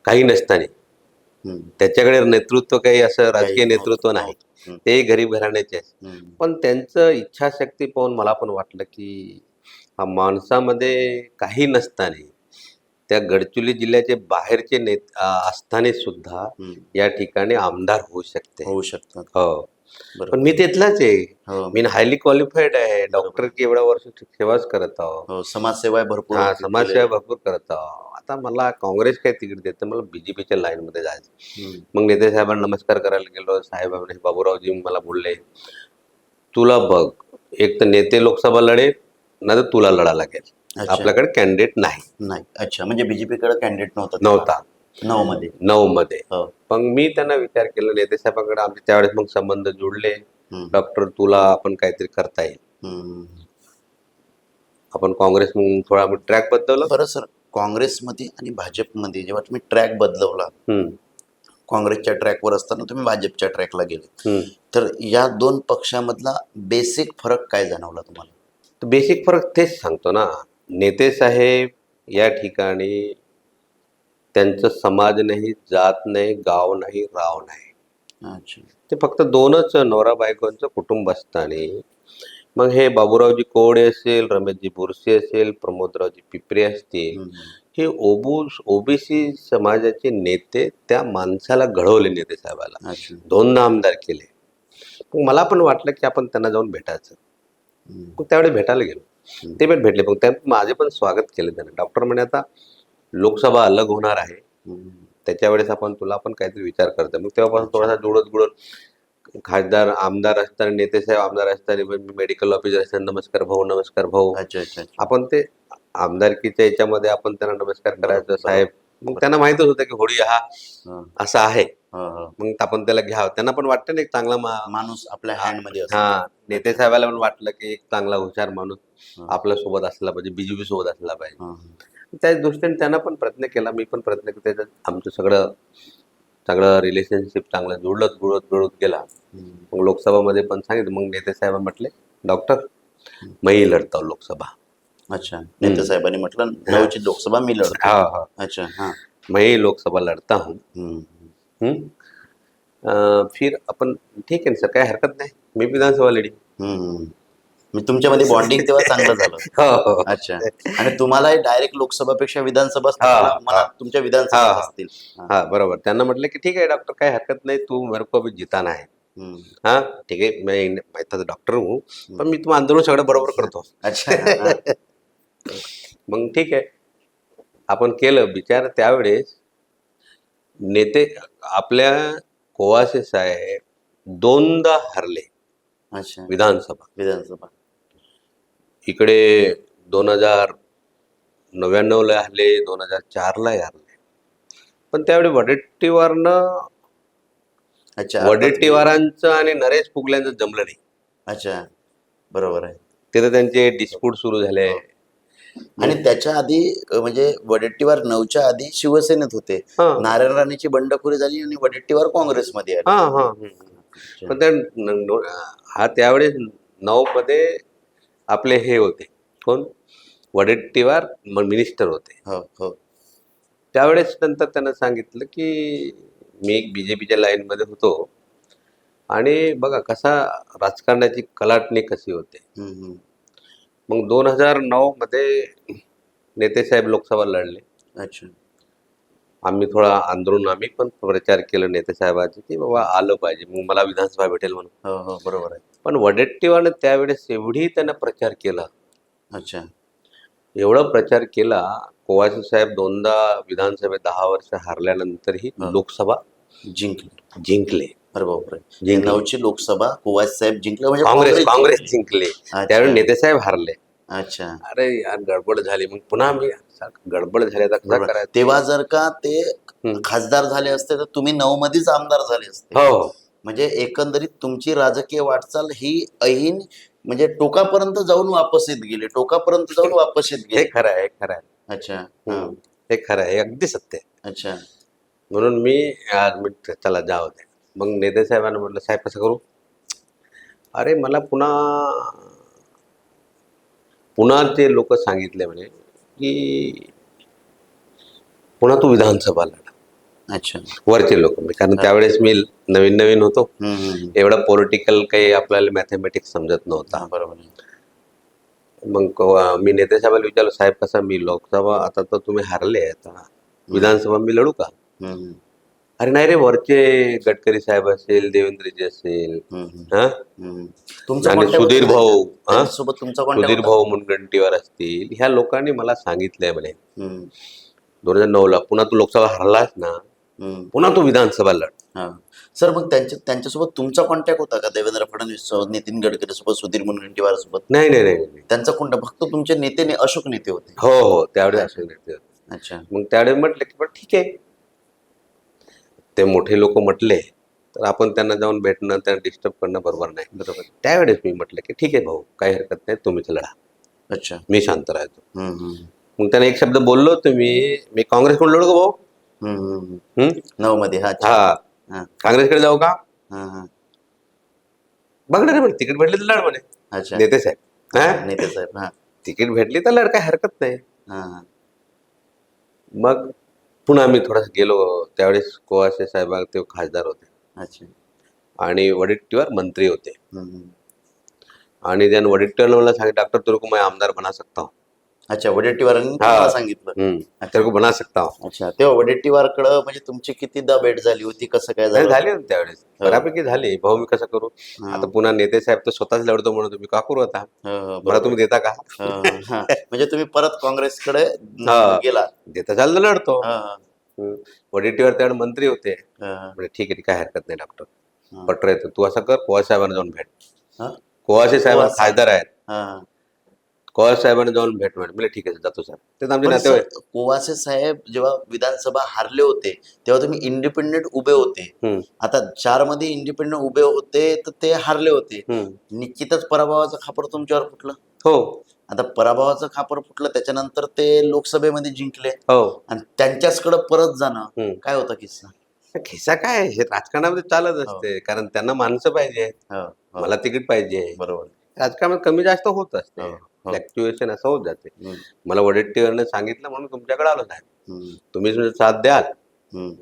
काही नसताना. हम्म. त्याच्याकडे नेतृत्व काही असं राजकीय काही नेतृत्व नाही. नव्हतं. हम्म. ते गरीब घराण्याचे आहेत. हम्म. पण त्यांचं इच्छाशक्ती पाहून मला पण वाटलं की हा माणसामध्ये काही नसताना त्या गडचिरोली जिल्ह्याचे बाहेरचे असताना सुद्धा हम्म. या ठिकाणी आमदार होऊ शकते. होऊ शकतात. हो. बरोबर. पण मी तिथलाच आहे. हो. मी हायली क्वालिफाईड आहे. बरोबर. डॉक्टर की एवढ्या वर्ष सेवाच करत आहो. हो. समाजसेवा भरपूर हा केलेली समाजसेवा आहे. भरपूर करत आहो. आता मला काँग्रेस काय तिकीट देतं, मला बीजेपीच्या लाईनमध्ये जायचं. हम्म. मग नेते साहेबांना नमस्कार करायला गेलो. साहेबांनी बाबूरावजी मला बोलले, तुला बघ, एक तर नेते लोकसभा लढेल, नाही तर तुला लढा लागेल. अच्छा. आपल्याकडे कॅन्डिडेट नाही. नाही. अच्छा. म्हणजे बीजेपीकडे कॅन्डिडेट नव्हता नव्हता 9 मध्ये. 9 मध्ये. हो. मग मी त्यांना विचार केला, नेते साहेबांकडे आमचे त्यावेळेस मग संबंध जुळले. हम्म. डॉक्टर तुला आपण काहीतरी करता येईल. हम्म. आपण काँग्रेस मग थोडा ट्रॅक बदलवलं. बरं सर, काँग्रेसमध्ये आणि भाजपमध्ये जेव्हा तुम्ही ट्रॅक बदलवला, हम्म, काँग्रेसच्या ट्रॅकवर असताना तुम्ही भाजपच्या ट्रॅकला गेले, हम्म. तर या 2 पक्षामधला बेसिक फरक काय जाणवला तुम्हाला? तर बेसिक फरक तेच सांगतो ना, नेते साहेब या ठिकाणी त्यांचं समाज नाही, जात नाही, गाव नाही, राव नाही. अच्छा. ते फक्त 2च नवरा बायकोंचं कुटुंब असताना मग हे बाबूरावजी कोवडे असेल, रमेशजी बोरसे असेल, प्रमोदरावजी पिपरे असतील, हम्म. हे ओबीसी समाजाचे नेते त्या माणसाला घडवले, नेते साहेबाला अच्छा. 2दा आमदार केले. मग मला पण वाटलं की आपण त्यांना जाऊन भेटायचं. हम्म. मग त्यावेळी भेटायला गेलो. ते पण भेटले. मग त्यात माझे पण स्वागत केले त्याने. डॉक्टर म्हणे आता लोकसभा अलग होणार आहे, हम्म. त्याच्या वेळेस तुला पण काहीतरी विचार करतो. मग तेव्हापासून थोडासा जुळत खासदार आमदार असताना, नेते साहेब आमदार असताना, मेडिकल ऑफिसर असताना नमस्कार भाऊ, नमस्कार भाऊ. अच्छा. अच्छा. अच्छा. आपण ते आमदारकीच्या याच्यामध्ये आपण त्यांना नमस्कार करायचं. बरोबर. साहेब, मग त्यांना माहितच होतं की होडी हा हा. असा आहे. हा. हा. मग आपण त्याला घ्यावं. त्यांना पण वाटतं ना एक चांगला माणूस आपल्या हँडमध्ये असतो. हा, नेते साहेबाला पण वाटलं की एक चांगला हुशार माणूस हा. आपल्या सोबत असला पाहिजे, बीजेपी सोबत असला पाहिजे. हा. त्याच दृष्टीने त्यांना पण प्रयत्न केला, मी पण प्रयत्न केला. त्याच्यात आमचं सगळं रिलेशनशिप चांगलं जुळत गेला. हम्म. मग लोकसभामध्ये पण सांगितलं. मग नेते साहेब म्हटले, डॉक्टर मी लढतो लोकसभा. अच्छा. नेते साहेबांनी म्हटलं 9ची लोकसभा मी लढतो. हा हा, अच्छा. हा. मैं लोकसभा लढता हूँ. हम्म. फिर आपण ठीक आहे ना सर, काही हरकत नाही, मी विधानसभा लढी. हम्म. मी तुमच्यामध्ये बॉन्डिंग तेव्हा चांगलं झालं. हो. अच्छा. आणि तुम्हाला डायरेक्ट लोकसभापेक्षा विधानसभा हा, मनात हा. तुमच्या विधानसभा हा. असतील. हा. हा बरोबर. त्यांना म्हटलं की ठीक आहे डॉक्टर, काही हरकत नाही, तू मेरे को अभी जिताना है. हम्म. हाँ ठीक है, मैं तो डॉक्टर हूँ, पण मी तुम्हाला आंदोलन सगळं बरोबर करतो. अच्छा. हा. मग ठीक आहे, आपण केलं विचार. त्यावेळेस नेते आपल्या कोवासे साहेब 2दा हरले अच्छा. विधानसभा. विधानसभा. इकडे 2099ला हरले, 2004ला हरले. पण त्यावेळी अच्छा. वडेट्टीवारांचं आणि नरेश पुगल्यांचं जमलं नाही. अच्छा. बरोबर आहे. तिथे त्यांचे डिस्प्यूट सुरू झाले. हो. आणि त्याच्या आधी म्हणजे वडेट्टीवार 9च्या आधी शिवसेनेत होते. हा. नारायण राणेची बंडखोरी झाली आणि वडेट्टीवार काँग्रेसमध्ये आले. हा हा पण त्या हा त्यावेळेस 9 मध्ये आपले हे होते कोण, वडेट्टीवार मिनिस्टर होते. हो हो त्यावेळेस नंतर त्यांना सांगितलं की मी एक बीजेपीच्या लाईन मध्ये होतो आणि बघा कसा राजकारणाची कलाटणी कशी होते. हम्म, हम्म. मग 2009 मध्ये नेतेसाहेब लोकसभा लढले. अच्छा. आम्ही थोडा आम्ही पण प्रचार केला नेतेसाहेबांचे की बाबा आलं पाहिजे, मग मला विधानसभा भेटेल म्हणून. हो हो बरोबर आहे. पण वडेट्टीवारने त्यावेळेस एवढी त्यानं प्रचार केला, अच्छा. एवढा प्रचार केला. कोवासे साहेब 2दा विधानसभेत 10 वर्ष हारल्यानंतरही हा. लोकसभा जिंकले. जिंकले. अरे बापरे. जिंकले. 9ची लोकसभा कुवास साहेब जिंकले म्हणजे काँग्रेस जिंकले. अच्छा. त्यावेळी नेतेसाहेब हारले. अच्छा. अरे यार गडबड झाली. मग पुन्हा मी गडबड झाली, आता कसा बरोबर. करायचं. तेव्हा जर का ते हम्म. खासदार झाले असते तर तुम्ही 9 मध्येच आमदार झाले असते. हो हो. म्हणजे एकंदरीत तुमची राजकीय वाटचाल ही ऐन म्हणजे टोकापर्यंत जाऊन वापस येत गेली, टोकापर्यंत जाऊन वापस येत हे गेली. खरं आहे, हे खरं आहे. अच्छा. हा. हे खरं आहे, हे अगदी सत्य आहे. अच्छा. म्हणून मी यार मी चला जाऊ दे. मग नेतेसाहेबांना म्हटलं साहेब कसं करू. अरे मला पुन्हा ते लोक सांगितले म्हणे की पुन्हा तू विधानसभा लढा. अच्छा. वरचे लोक, कारण त्यावेळेस मी नवीन होतो. हम्म, हम्म. एवढं पॉलिटिकल काही आपल्याला मॅथमॅटिक्स समजत नव्हता. हा, बरोबर आहे. मग मी नेतेसाहेबांना विचारलं साहेब कसं मी लोकसभा आता तर तुम्ही हारले, आता विधानसभा मी लढू का. हम्म, अरे नाही रे, वरचे गडकरी साहेब असेल, देवेंद्रजी असेल, हम्म, हा हम्म. तुमचा आणि contact सुधीर होता भाऊ, त्यांच्या- त्यांच्यासोबत तुमचा कॉन्टॅक्ट सुधीर भाऊ मुनगंटीवार असतील, ह्या लोकांनी मला सांगितलंय म्हणे हम्म, 2009ला पुन्हा तू लोकसभा हरलास ना, हम्म. पुन्हा तू विधानसभा लढ. हा. सर मग त्यांच्यासोबत तुमचा कॉन्टॅक्ट होता का देवेंद्र फडणवीस सोबत, नितीन गडकरी सोबत, सुधीर मुनगंटीवार सोबत? नाही नाही नाही नाही. त्यांचा कॉन्टॅक्ट फक्त तुमचे नेते अशोक नेते होते. हो हो त्यावेळेस अच्छा. असे नेते होते. अच्छा. मग त्यावेळेस म्हटलं की पण ठीक आहे, ते मोठे लोक म्हटले तर आपण त्यांना जाऊन भेटणं, त्यांना डिस्टर्ब करणं बरोबर नाही. बरोबर. त्यावेळेस मी म्हटलं की ठीक आहे भाऊ, काही हरकत नाही, तुम्हीच लढा, अच्छा. मी शांत राहतो. हम्म, हम्म. मग त्याने एक शब्द बोललो होतो मी काँग्रेसकडून लढू का भाऊ. हम्म, हम्म. हम्म? 9 मध्ये. हा. अच्छा. हा हा, काँग्रेसकडे जाऊ का. हा, हा. बघणार आहे म्हणे, तिकीट भेटली तर लढ म्हणे. अच्छा. नेते साहेब, हा नेते साहेब. हा, तिकीट भेटली तर लढ, काही हरकत नाही. हा, हा. मग पुन्हा मी थोडंसं गेलो. त्यावेळेस कोवासे साहेब ते खासदार होते अच्छा. आणि वडेट्टीवार मंत्री होते. हम्म, हम्म. आणि त्यानं वडेट्टीवारला मला सांगितलं डॉक्टर तेरे को मैं आमदार बना सकता हूँ. अच्छा. वडेट्टीवारांनी हा. तुम्हाला सांगितलं. तेरे को बना सकता हूँ. अच्छा. तेव्हा वडेट्टीवारकडं म्हणजे तुमची कितीदा भेट झाली होती, कसं काय नाही झालं? झाली ना त्यावेळेस, बऱ्यापैकी झाली. भाऊ मी कसं करू हा. आता, पुन्हा नेते साहेब तर स्वतःच लढतो म्हणून तुम्ही का करू आता, हो, हो, मला बरोबर. तुम्ही देता का. हा, हा. म्हणजे तुम्ही परत काँग्रेसकडे हा. गेला. देता चाल तर लढतो. हा, हा. वडेट्टीवार त्यावेळेस मंत्री होते. हा, हा. म्हणजे ठीक आहे, काय हरकत नाही डॉक्टर, हा. पटरा येतो, तू असं कर, कोवासे साहेबांना जाऊन भेट. हा? कोवासे साहेब कोवासे. खासदार आहेत, हा, हा. कोवासे साहेबांना जाऊन भेट म्हणजे ठीक आहे जातो सर. ते तर आमचे पण नातेवाईक. सर, कुवासे साहेब जेव्हा विधानसभा हारले होते तेव्हा तुम्ही इंडिपेंडेंट उभे होते. हम्म, आता 4 मध्ये इंडिपेंडेंट उभे होते तर ते हारले होते. हम्म. निश्चितच पराभवाचं खापर तुमच्यावर फुटलं. हो आता पराभवाचं खापर फुटलं, त्याच्यानंतर ते लोकसभेमध्ये जिंकले हो. आणि त्यांच्याचकडे परत जाणं हम्म. काय होता किस्सा? खिसा काय, हे राजकारणामध्ये चालत असते, कारण त्यांना माणसं पाहिजे, हो, हो. मला तिकीट पाहिजे. बरोबर. राजकारणात कमी जास्त होत असते, हो, हो. फ्लॅक्च्युएशन असं होत जाते. हम्म, मला वडेट्टीवारने सांगितलं म्हणून तुमच्याकडे आलो नाही, हम्म, तुम्ही जर साथ द्याल हम्म.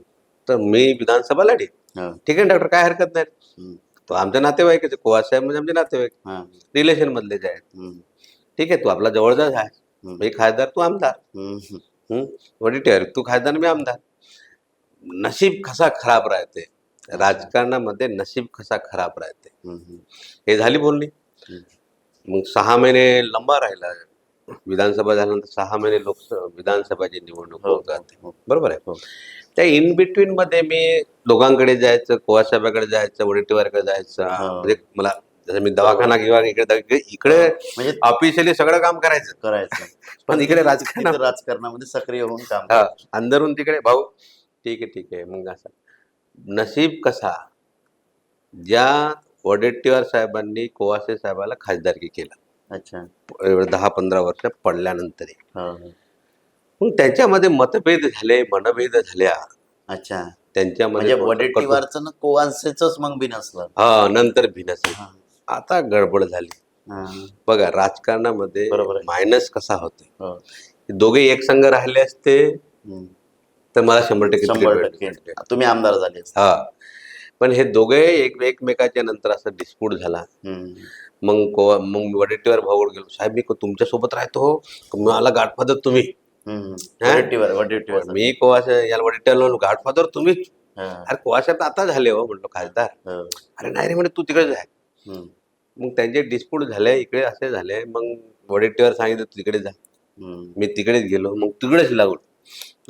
तर मी विधानसभा लढी. हो, ठीक आहे डॉक्टर, काय हरकत नाही. हम्म, तो आमच्या नातेवाईक आहे, कोवास साहेब म्हणजे आमचे नातेवाईक, हा, रिलेशन मधले जे आहेत. हम्म, ठीक आहे, तू आपला जवळचाच आहे, हम्म, मी खासदार तू आमदार. हम्म, वडेट्टीवार तू खासदार मी आमदार. नशीब कसा खराब राहते राजकारणामध्ये, नशीब कसा खराब राहते. हम्म, हे झाली बोलणी. हम्म. मग 6 महिने लंबा राहिला, विधानसभा झाल्यानंतर 6 महिने विधानसभाची निवडणूक हो, होत राहते, हो, बरोबर आहे. हो. त्या इन बिटवीन मध्ये मी दोघांकडे जायचं, कोवासाहेबाकडे जायचं, वडेट्टीवारकडे जायचं. हो. म्हणजे मला जसं मी दवाखाना किंवा इकडे म्हणजे ऑफिशियली सगळं काम करायचं, करायचं, पण इकडे राजकारण, तिथे राजकारणामध्ये सक्रिय होऊन काम हा, करायचं. अंदरून तिकडे भाऊ. ठीक आहे. मग असं नशीब कसा, ज्या वडेट्टीवार साहेबांनी कोवासे साहेबाला खासदारकी केलं, अच्छा. 10-15 वर्ष पडल्यानंतर हो, हो. मग त्याच्यामध्ये मतभेद झाले, मनभेद झाल्या. अच्छा. त्यांच्यामध्ये म्हणजे थोडंसं कटू वडेट्टीवारचं ना कोवांसेचंच मग बिनसलं. हा नंतर भिनस हां, आता गडबड झाली. हां. बघा राजकारणामध्ये बरोबर आहे. मायनस कसा होते. हो. दोघे एक संघ राहिले असते हं. तर मला 100% तिकीट 100% भेटले. तुम्ही आमदार झाले असते. हा पण हे दोघे एकमेकाच्या नंतर असं डिस्प्यूट झाला. हं. मग वडेट्टीवार भाऊकडे गेलो, साहेब मी तुमच्या सोबत राहतो हो, मला गाडफादर तुम्ही. हं. हा? वडेट्टीवार मी कोवाशा याला वडेट्टीवार गाडफादर तुम्हीच. हां. अरे कोवाशात आता झाले हो म्हणलो खासदार. हो. अरे नाही रे म्हणे तू तिकडे जाय. हं. मग त्यांचे डिस्प्यूट झाले, इकडे असे झाले. मग वडेट्टीवार सांगितलं तू तिकडे जा. हं. मी तिकडेच गेलो, मग तिकडेच लागलो.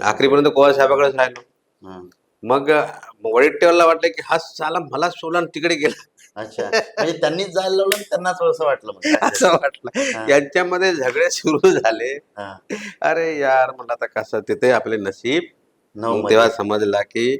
आखरीपर्यंत कोवा साहेबाकडेच राहिलो. हां. मग वडेट्टीवारला वाटलं की हा साला मला सोडला आणि तिकडे गेला. अच्छा. म्हणजे त्यांनीच जायला लावलं आणि त्यांनाच असं वाटलं मग असं वाटलं. हां. यांच्यामध्ये झगडे सुरू झाले. हां. अरे यार म्हणलं आता कसं तिथे आपले नशीब. 9 मग तेव्हा मध्ये. समजला की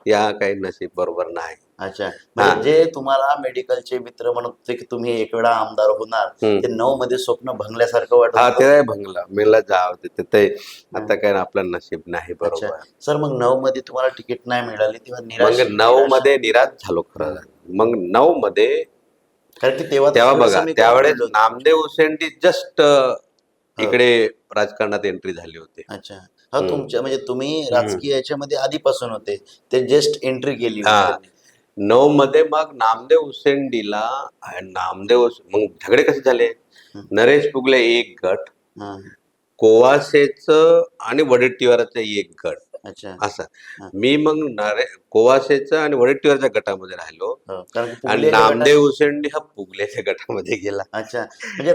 या काही नशीब बरोबर नाही. अच्छा. हा. म्हणजे जे तुम्हाला मेडिकलचे मित्र म्हणत होते की तुम्ही एक वेळा आमदार होणार, हम्म. ते 9 मध्ये स्वप्न भंगल्यासारखं वाटत हा होतं. ते भंगला मेला जाव तिथे आता काय आपलं नशीब नाही अच्छा. बरोबर. सर मग 9 मध्ये तुम्हाला तिकीट नाही मिळाली तेव्हा मग 9 मध्ये निराश झालो खरं. मग 9 मध्ये कारण की तेव्हा तेव्हा सगळे बघा समीकरण त्यावेळेस जुळले होते. नामदेव उसेंडी जस्ट हो. इकडे राजकारणात एंट्री झाली होती. अच्छा. हा हम्म. तुमच्या म्हणजे तुम्ही हम्म. राजकीय याच्यामध्ये आधीपासून होते, ते जस्ट एंट्री केली होती हा त्यांनी. 9 मध्ये मग नामदेव उसेंडीला मग झगडे कसे झाले. हं. नरेश पुगले एक गट, हां. कोवासेचं आणि वडेट्टीवाराचं एक गट अच्छा. असं. हां. मी मग कोवासेचं आणि वडेट्टीवारच्या गटामध्ये राहिलो हो. कारण की आणि पुगलियाच्या नामदेव गटात. उसेंडी हा पुगल्याच्या गटामध्ये गेला. अच्छा. म्हणजे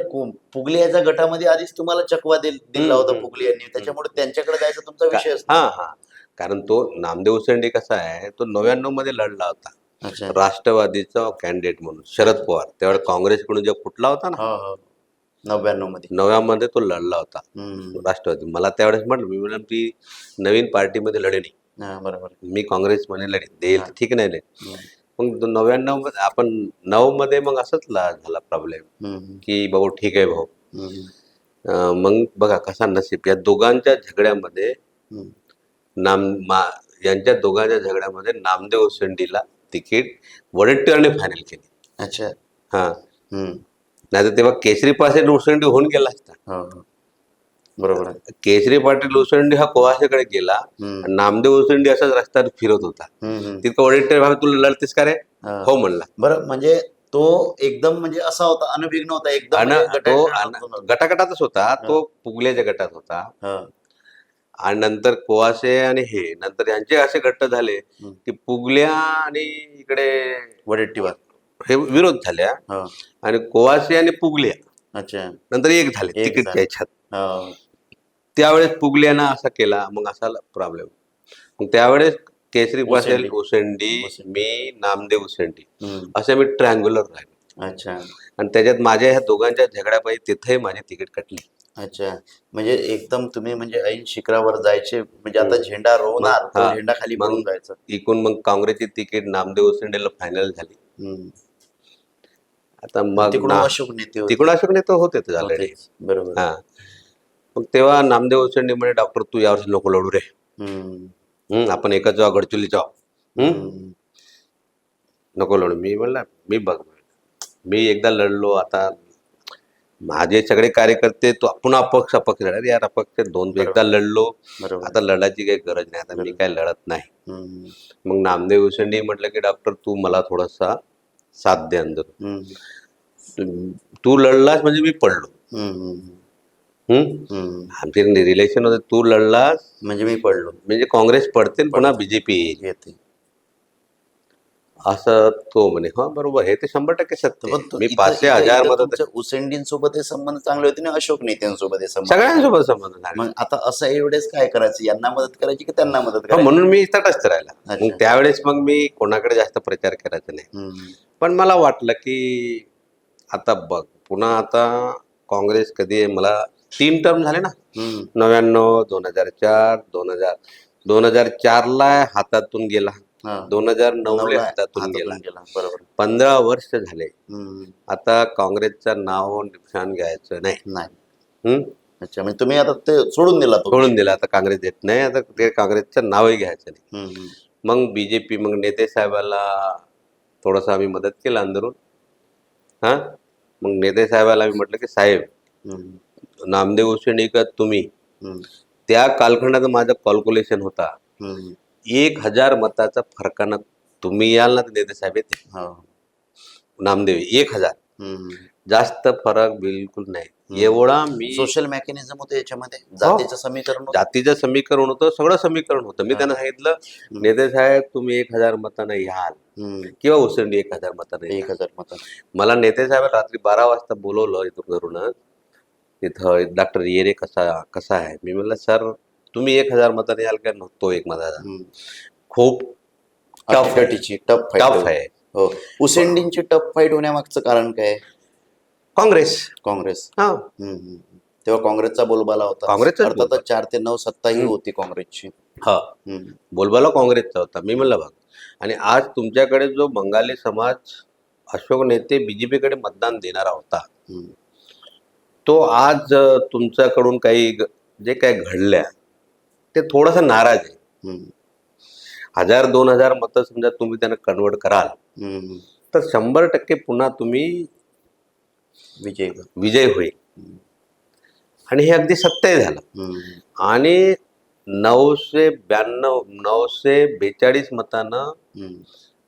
पुगलियाच्या गटामध्ये आधीच तुम्हाला चकवा दिला होता हम्म. पुगलियांनी, त्याच्यामुळे त्यांच्याकडे जायचा तुमचा विषयच हा नाही. हा कारण तो नामदेव उसेंडी कसा आहे, तो 99 मध्ये लढला होता अच्छा. राष्ट्रवादीचा कॅन्डिडेट म्हणून. शरद पवार त्यावेळेस काँग्रेसकडून जो फुटला होता ना, हो, हो. 99 मध्ये. 9व्या मध्ये तो लढला होता हं. राष्ट्रवादी. मला त्यावेळेस म्हटलं, मी म्हणलं ती नवीन पार्टीमध्ये लढे नाही, हां, बरोबर. मी काँग्रेसमध्ये लढे देईल तर ठीक नाही. हं. मग 99 मध्ये आपण 9 मध्ये मग असंच झाला प्रॉब्लेम हं. की भाऊ ठीक आहे भाऊ. हं. मग बघा कसा नशीब या दोघांच्या झगड्यामध्ये हं. यांच्या दोघांच्या झगड्यामध्ये नामदेव उसेंडीला तिकीट वडेट्टीवारने फायनल केली. अच्छा. हा हं. नाहीतर तेव्हा केसरी पाटील उसेंडी होऊन गेला असता. हो, हो. बरोबर आहे. केसरी पाटील उसेंडी हा कोवासेकडे गेला हं. आणि नामदेव उसेंडी असाच रस्त्यावर फिरत होता. हं, हं. तिथं वडेट्टीवार भाऊ तुला लढतेस का रे. हां. हो म्हणला. बरं म्हणजे तो एकदम म्हणजे असा होता, अनभिघ्न होता एकदम, आणि म्हणजे तो गटात नव्हता. गटागटातच होता, तो पुगल्याच्या गटात होता. हां. आणि नंतर कोवासे आणि हे नंतर यांचे असे गट्ट झाले हं. की पुगल्या आणि इकडे वडेट्टीवार. हे विरोध झाल्या हो. आणि कोवासे आणि पुगल्या अच्छा. नंतर एक झाले एक तिकीट झाले. घ्यायच्यात. हो. त्यावेळेस पुगल्यानं असा केला, मग असा प्रॉब्लेम. मग त्यावेळेस केसरी पाटील उसेंडी. उसेंडी, उसेंडी. मी नामदेव उसेंडी हं. असे मी ट्रँग्युलर राहिलो. अच्छा. आणि त्याच्यात माझ्या ह्या दोघांच्या झगड्यापायी तिथे माझी तिकीट कटली. अच्छा. म्हणजे एकदम तुम्ही म्हणजे ऐन शिखरावर जायचे, म्हणजे आता झेंडा रोवणार, मग- तो हा. झेंडा खाली मग पडून जायचं. इकून मग काँग्रेसची तिकीट नामदेव उसेंडीला फायनल झाली. हं. आता मग तिकडून अशोक नेते होते. तिकडून अशोक नेते होते ऑलरेडी. होतेच. बरोबर. हा मग तेव्हा नामदेव उसेंडी म्हणे डॉक्टर तू यावर्षी नको लढू रे. हं. आपण एकच जाऊ गडचुलीचा. हं. नको लढू. मी म्हणला मी एकदा लढलो, आता माझे सगळे कार्यकर्ते तो पुन्हा अपक्ष लढत यार, अपक्ष दोन बरोबर. एकदा लढलो, बरोबर. आता लढायची काही गरज नाही, आता मी बरोबर. काय लढत नाही. हं. मग नामदेव उसेंडी म्हटलं की डॉक्टर तू मला थोडासा साथ दे अंदर. हं. तू लढलास म्हणजे मी पडलो. हं. हं. हम्म आमचे रिलेशन होते, तू लढलास म्हणजे मी पडलो, म्हणजे काँग्रेस पडते आणि पुन्हा बीजेपी येईल येते. असं तो म्हणे. हा बरोबर, हे ते 100% सत्य आहे. मी इथं- 500,000 इथं मदत तुमच्या उसेंडींसोबत हे संबंध चांगले होते ना, अशोक नेत्यांसोबत हे संबंध. सगळ्यांसोबत संबंध झाले. मग आता असं एवढेच काय करायचं, यांना मदत करायची की त्यांना मदत हो, करायची? म्हणून मी तटस्थ राहिला. अच्छा. मग त्यावेळेस मग मी कोणाकडे जास्त प्रचार करायचा नाही. हं. पण मला वाटलं की आता बघ पुन्हा आता काँग्रेस कधी आहे, मला 3 टर्म झाले ना, हं. 99, 2004, 2004 ला हातातून गेला. हा. 2009 नवला हातातून गेला. बरोबर. 15 वर्ष झाले. हम्म. आता काँग्रेसचं नाव निशाण घ्यायचं नाही. नाही. अच्छा, म्हणजे तुम्ही आता ते सोडून दिला तो सोडून दिला. आता काँग्रेस येत नाही. आता ते काँग्रेसचं नावही घ्यायचं नाही. हम्म. मग बीजेपी, मग नेते साहेबाला थोडंसं आम्ही मदत केलं अंदरून. हा, मग नेते साहेबाला आम्ही म्हटलं की साहेब, हम्म. नामदेव उसेंडीकर तुम्ही, हम्म. त्या कालखंडाचं माझं कॅल्क्युलेशन होता, हम्म. 1000 मताचा फरकानं तुम्ही याल ना तर नेते साहेब येते. हो. नामदेव 1000, हम्म. जास्त फरक बिलकुल नाही. एवढा मी सोशल मेकॅनिझम होतं याच्यामध्ये, हो. जातीचं समीकरण होतं. जातीचं समीकरण होतं, सगळं समीकरण होतं. मी हा. त्यांना सांगितलं, नेते साहेब तुम्ही 1000 मतानं याल किंवा उसंडी 1000 मतानं याल. 1000 मतांना. मला नेते साहेब रात्री 12 वाजता बोलवलं इथून घरूनच. तिथं डॉक्टर येरे कसा आहे. मी म्हणलं सर तुम्ही 1000 मताने याल का तो एक मताचा. खूप टफ आहे. हो. उसेंडींची टफ फाईट होण्यामागचं कारण काय? काँग्रेस. हा, तेव्हा काँग्रेसचा बोलबाला होता. काँग्रेसचाच अर्थातच 4 ते 9 सत्ताही होती काँग्रेसची. हा, बोलबाला काँग्रेसचा होता. मी म्हणलं बघ, आणि आज तुमच्याकडे जो बंगाली समाज अशोक नेते बीजेपीकडे मतदान देणारा होता, तो आज तुमच्याकडून काही जे काय घडल्या ते थोडंसं नाराज आहे. 1000-2000 मतं समजा तुम्ही त्यांना कन्वर्ट कराल तर 100% पुन्हा तुम्ही विजय होईल. आणि हे अगदी सत्य झालं. आणि 942 मतानं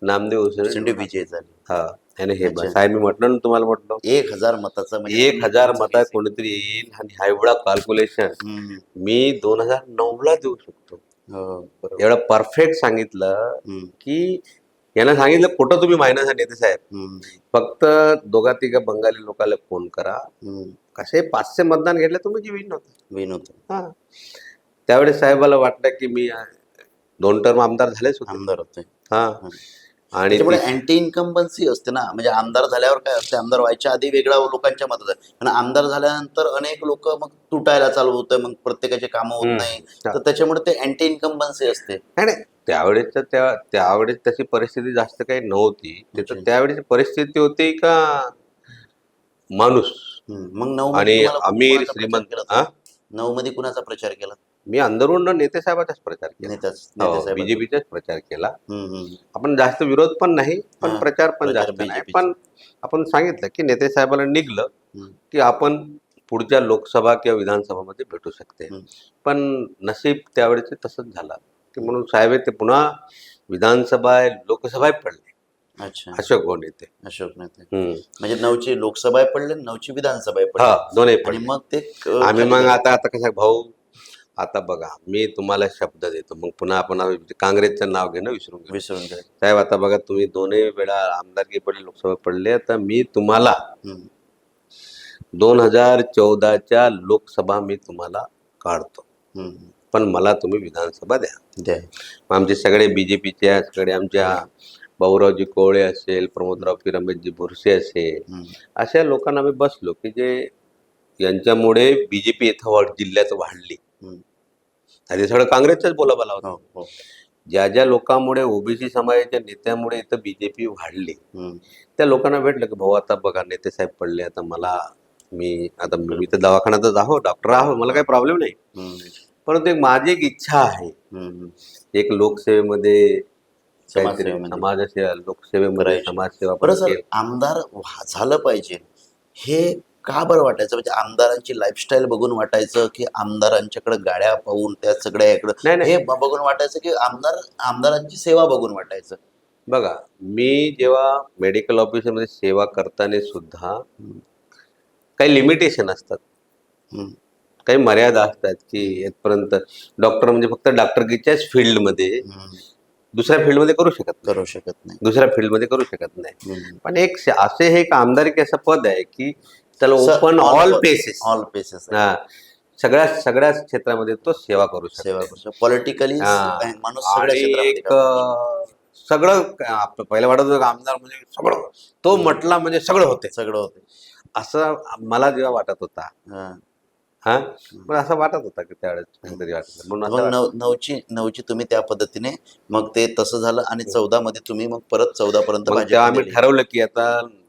नामदेव उसेंडी विजय झाले. हा, आणि हे बस आहे. मी म्हटलं ना तुम्हाला, म्हटलं 1000 मताचा म्हणजे 1000 मता कोणीतरी येईल. आणि हा एवढा कॅल्क्युलेशन मी 2009ला देऊ शकतो. एवढं परफेक्ट सांगितलं की यांना सांगितलं कुठं तुम्ही मायनस आहे नेते साहेब, फक्त 2-3 बंगाली लोकांना फोन करा. कसे 500 मतदान घेतले तुम्ही विन होतं. हा, त्यावेळेस साहेबाला वाटलं की मी 2 टर्म आमदार झालेच होते. हा, आणि त्यामुळे अँटी इन्कम्बन्सी असते ना. म्हणजे आमदार झाल्यावर काय असते, आमदार व्हायच्या आधी वेगळ्या लोकांच्या मतात आहे, आणि आमदार झाल्यानंतर अनेक लोक मग तुटायला चालू होतं, मग प्रत्येकाचे कामं होत नाही. तर त्याच्यामुळे ते अँटी इन्कम्बन्सी असते. त्यावेळेस तशी परिस्थिती जास्त काही नव्हती. त्यावेळेची परिस्थिती होती का माणूस मग आणि अमीर श्रीमंत. 9 मध्ये कुणाचा प्रचार केला? मी अंदरून नेते साहेबाचाच प्रचार केला, बीजेपीचाच प्रचार केला. आपण जास्त विरोध पण नाही, पण प्रचार पण जास्त नाही. पण आपण सांगितलं की नेते साहेबाला निघलं की आपण पुढच्या लोकसभा किंवा विधानसभामध्ये भेटू शकते. पण नशीब त्यावेळेस तसंच झालं की म्हणून साहेब ते पुन्हा विधानसभा लोकसभा पडले. अच्छा, अशोक नेते म्हणजे 9ची लोकसभा पडले, 9ची विधानसभा पडली. हा, दोन्ही आणि मग ते आम्ही मग आता कसं भाऊ, आता बघा मी तुम्हाला शब्द देतो, मग पुन्हा आपण काँग्रेसचं नाव घेणं विसरून घ्या साहेब. आता बघा तुम्ही दोन्ही वेळा आमदारकी पडले, लोकसभा पडले. आता मी तुम्हाला 2014च्या लोकसभा मी तुम्हाला काढतो, पण मला तुम्ही विधानसभा द्या. आमचे सगळे बीजेपीचे, सगळे आमच्या भाऊरावजी कोवळे असेल, प्रमोदराव रमेशजी बोरसे असेल, अशा लोकांना आम्ही बसलो की जे यांच्यामुळे बीजेपी इथं जिल्ह्यात वाढली. आधी सगळं काँग्रेसचाच बोलाबाला होता. ज्या लोकांमुळे ओबीसी समाजाच्या नेत्यामुळे इथं बीजेपी वाढली, त्या लोकांना भेटलं की भाऊ आता बघा नेते साहेब पडले, आता मी तर दवाखान्यातच आहो, डॉक्टर आहो, मला काही प्रॉब्लेम नाही. परंतु माझी एक इच्छा आहे, एक लोकसेवेमध्ये लोकसेवेमध्ये समाजसेवा. आमदार झालं पाहिजे हे का बरं वाटायचं? म्हणजे आमदारांची लाईफस्टाईल बघून वाटायचं की आमदारांच्याकडे गाड्या पाहून त्या सगळ्याकडे हे बघून वाटायचं की आमदारांची सेवा बघून वाटायचं? बघा, मी जेव्हा मेडिकल ऑफिसमध्ये सेवा करताना सुद्धा काही लिमिटेशन असतात, काही मर्यादा असतात की इथपर्यंत डॉक्टर म्हणजे फक्त डॉक्टरकीच्याच फील्डमध्ये, दुसऱ्या फील्डमध्ये करू शकत नाही, दुसऱ्या फील्डमध्ये करू शकत नाही. पण असे हे एक आमदारकी असं पद आहे की त्याला ओपन ऑल प्लेसेस, सगळ्या क्षेत्रामध्ये तो सेवा करू शकतो. पॉलिटिकली एक सगळं पहिलं वाटत होतं आमदार म्हणजे सगळं, तो म्हटला म्हणजे सगळं होते, असं मला जेव्हा वाटत होता. हा, पण असं वाटत होता की त्यावेळेस काहीतरी वाटत म्हणून असं मग नऊची तुम्ही त्या पद्धतीने मग ते तसं झालं आणि 14 मध्ये तुम्ही मग परत 14 पर्यंत मग तेव्हा भाजपमध्ये आम्ही ठरवलं की आता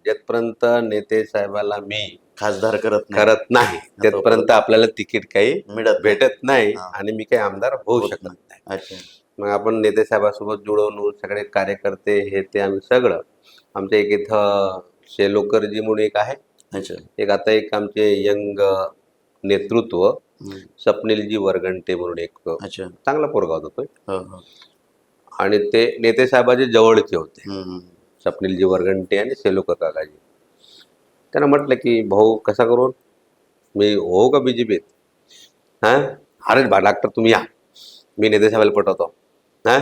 जेथपर्यंत नेते साहेबाला मी खासदार करत नाही तेथपर्यंत आपल्याला तिकीट काही मिळत नाही. भेटत नाही हा. आणि मी काही आमदार होऊ होत शकत नाही. नाही. अच्छा. मग आपण नेते साहेबांसोबत जुळवून सगळे कार्यकर्ते हे ते आम्ही सगळं आमच्या एक इथं शेलोकरजी म्हणून एक आहे, अच्छा. एक आता एक आमचे यंग नेतृत्व स्वप्नीलजी वरगंटे म्हणून एक अच्छा. चांगला पोरगा होता तो, हो हो. आणि ते नेते साहेबाचे जवळचे होते, हम्म. स्वप्नीलजी वरगंटे आणि शेलोकर काकाजी. त्यांना म्हटलं की भाऊ कसा करून मी हो का बीजेपीत, हा अरे डॉक्टर तुम्ही या, मी नेते साहेबाला पटवतो. हा,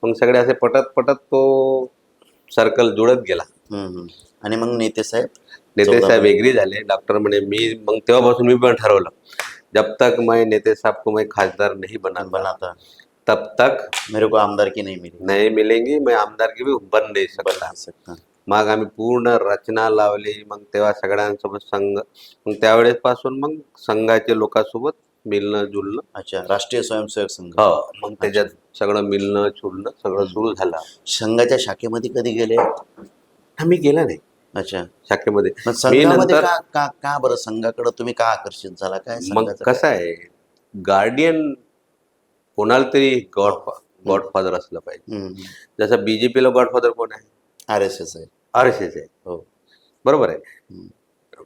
मग सगळे असे पटत पटत तो सर्कल जुळत गेला. आणि मग नेते नेते साहेब साहेब एग्री झाले. डॉक्टर म्हणे मी मग तेव्हापासून मी पण ठरवलं जब तक मैं नेते साहब को मैं खासदार नहीं बनाता तब तक मेरे को आमदारकी नहीं मिली. नहीं मिलेंगी, मैं आमदारकी भी बन नहीं सकता. मग आम्ही पूर्ण रचना लावली. मग तेव्हा सगळ्यांसोबत संघ, मग त्यावेळेस पासून मग संघाच्या लोकांसोबत मिळणं जुळणं. अच्छा. राष्ट्रीय स्वयंसेवक संघ. हो, मग त्याच्यात सगळं मिळणं जुळणं सगळं सुरू झालं. संघाच्या शाखेमध्ये कधी गेले? आम्ही गेला नाही अच्छा. शाखेमध्ये. मग मी संघामध्ये नंतर का बरं संघाकडे तुम्ही का आकर्षित झाला? काय मग कसं आहे, गार्डियन कोणाला तरी गॉडफादर असलं पाहिजे. जसं बीजेपीला गॉडफादर कोण आहे? RSS आहे. RSS आहे. हो, बरोबर आहे.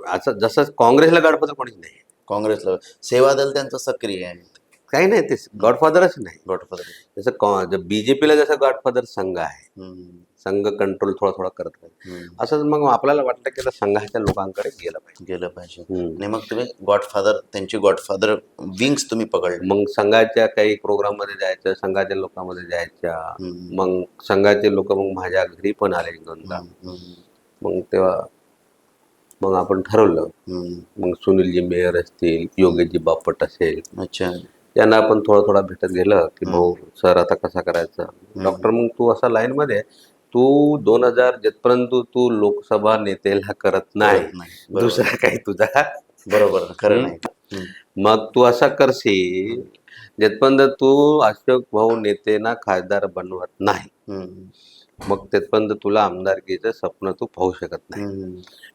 असं जसं काँग्रेसला गॉडफादर कोणीच नाही. काँग्रेसला सेवा दल त्यांचं सक्रिय आहे. काही नाही, ते गॉडफादरच नाही. गॉडफादर जसं बीजेपीला जसं गॉडफादर संघ आहे, संघ कंट्रोल थोडा थोडा करत आहे. असंच मग आपल्याला वाटलं की संघाच्या लोकांकडे गेलं पाहिजे. आणि मग तुम्ही त्यांची गॉडफादर विंग्स तुम्ही पकडले. मग संघाच्या काही प्रोग्राम मध्ये जायचं, संघाच्या लोकांमध्ये जायच्या. मग संघाचे लोक मग माझ्या घरी पण आले एक दोनदा. मग तेव्हा मग आपण ठरवलं. मग सुनीलजी मेयर असतील, योगेशजी बापट असेल, अच्छा, त्यांना आपण थोडा भेटत गेलं की भाऊ सर आता कसा करायचा. डॉक्टर मग तू असा लाईन मध्ये तू 2000 जेथपर्यंत तू लोकसभा नेतेला करत नाही दुसरा काही तुझा बरोबर खरं नाही. मग तू असा करशील जेथपर्यंत तू अशोक भाऊ नेतेना खासदार बनवत नाही, मग तेथपर्यंत तुला आमदारकीचं स्वप्न तू पाहू शकत नाही.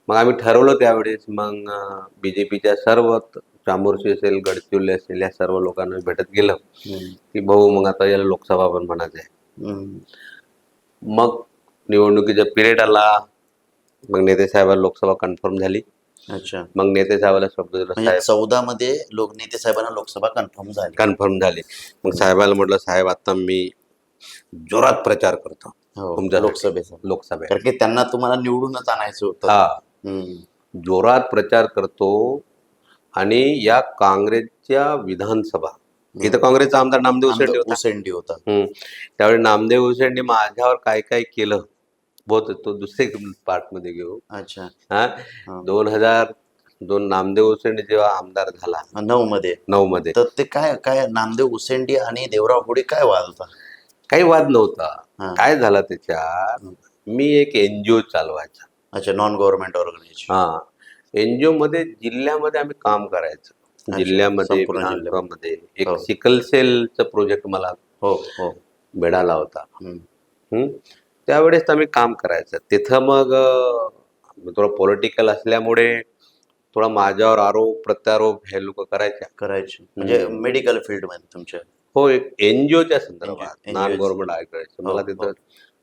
मग आम्ही ठरवलं त्यावेळेस. मग बीजेपीच्या सर्व चामोर्शी असेल, गडचिरोली असेल, या सर्व लोकांना भेटत गेलं की भाऊ मग आता याला लोकसभा पण म्हणायचं आहे. मग निवडणुकीचा पिरियड आला. मग नेते साहेबांना लोकसभा कन्फर्म झाली. अच्छा. मग नेते साहेबाला शब्द दिला, म्हणजे 14 मध्ये नेते साहेबांना लोकसभा कन्फर्म झाली. मग साहेबाला म्हटलं साहेब आता मी जोरात प्रचार करतो तुमच्या लोकसभेत, कारण की त्यांना तुम्हाला निवडूनच आणायचं होतं. हा, जोरात प्रचार करतो. आणि या काँग्रेसच्या विधानसभा, इथं काँग्रेसचा आमदार नामदेव उसेंडी होता. त्यावेळी नामदेव उसेंडी माझ्यावर काय काय केलं बहुत, तो दुसरे पार्ट मध्ये घेऊ. अच्छा. हा, 2002 नामदेव उसेंडी जेव्हा आमदार झाला 9 मध्ये, तर ते काय नामदेव उसेंडी आणि देवराव होळी काय वाद होता? काही वाद नव्हता. काय झालं त्याच्यात, मी एक NGO चालवायचा. अच्छा, नॉन गव्हर्नमेंट ऑर्गनायझेशन. हा, NGO मध्ये जिल्ह्यामध्ये आम्ही काम करायचं. जिल्ह्यामध्ये विधानसभामध्ये एक सिकल सेलचा प्रोजेक्ट मला मिळाला होता. त्यावेळेस आम्ही काम करायचं तिथं. मग थोडं पॉलिटिकल असल्यामुळे थोडा माझ्यावर आरोप प्रत्यारोप हे लोक करायचे. म्हणजे मेडिकल फील्ड मध्ये तुमच्या? हो, एक NGOच्या संदर्भात नॉन गव्हर्नमेंट करायचं. मला तिथं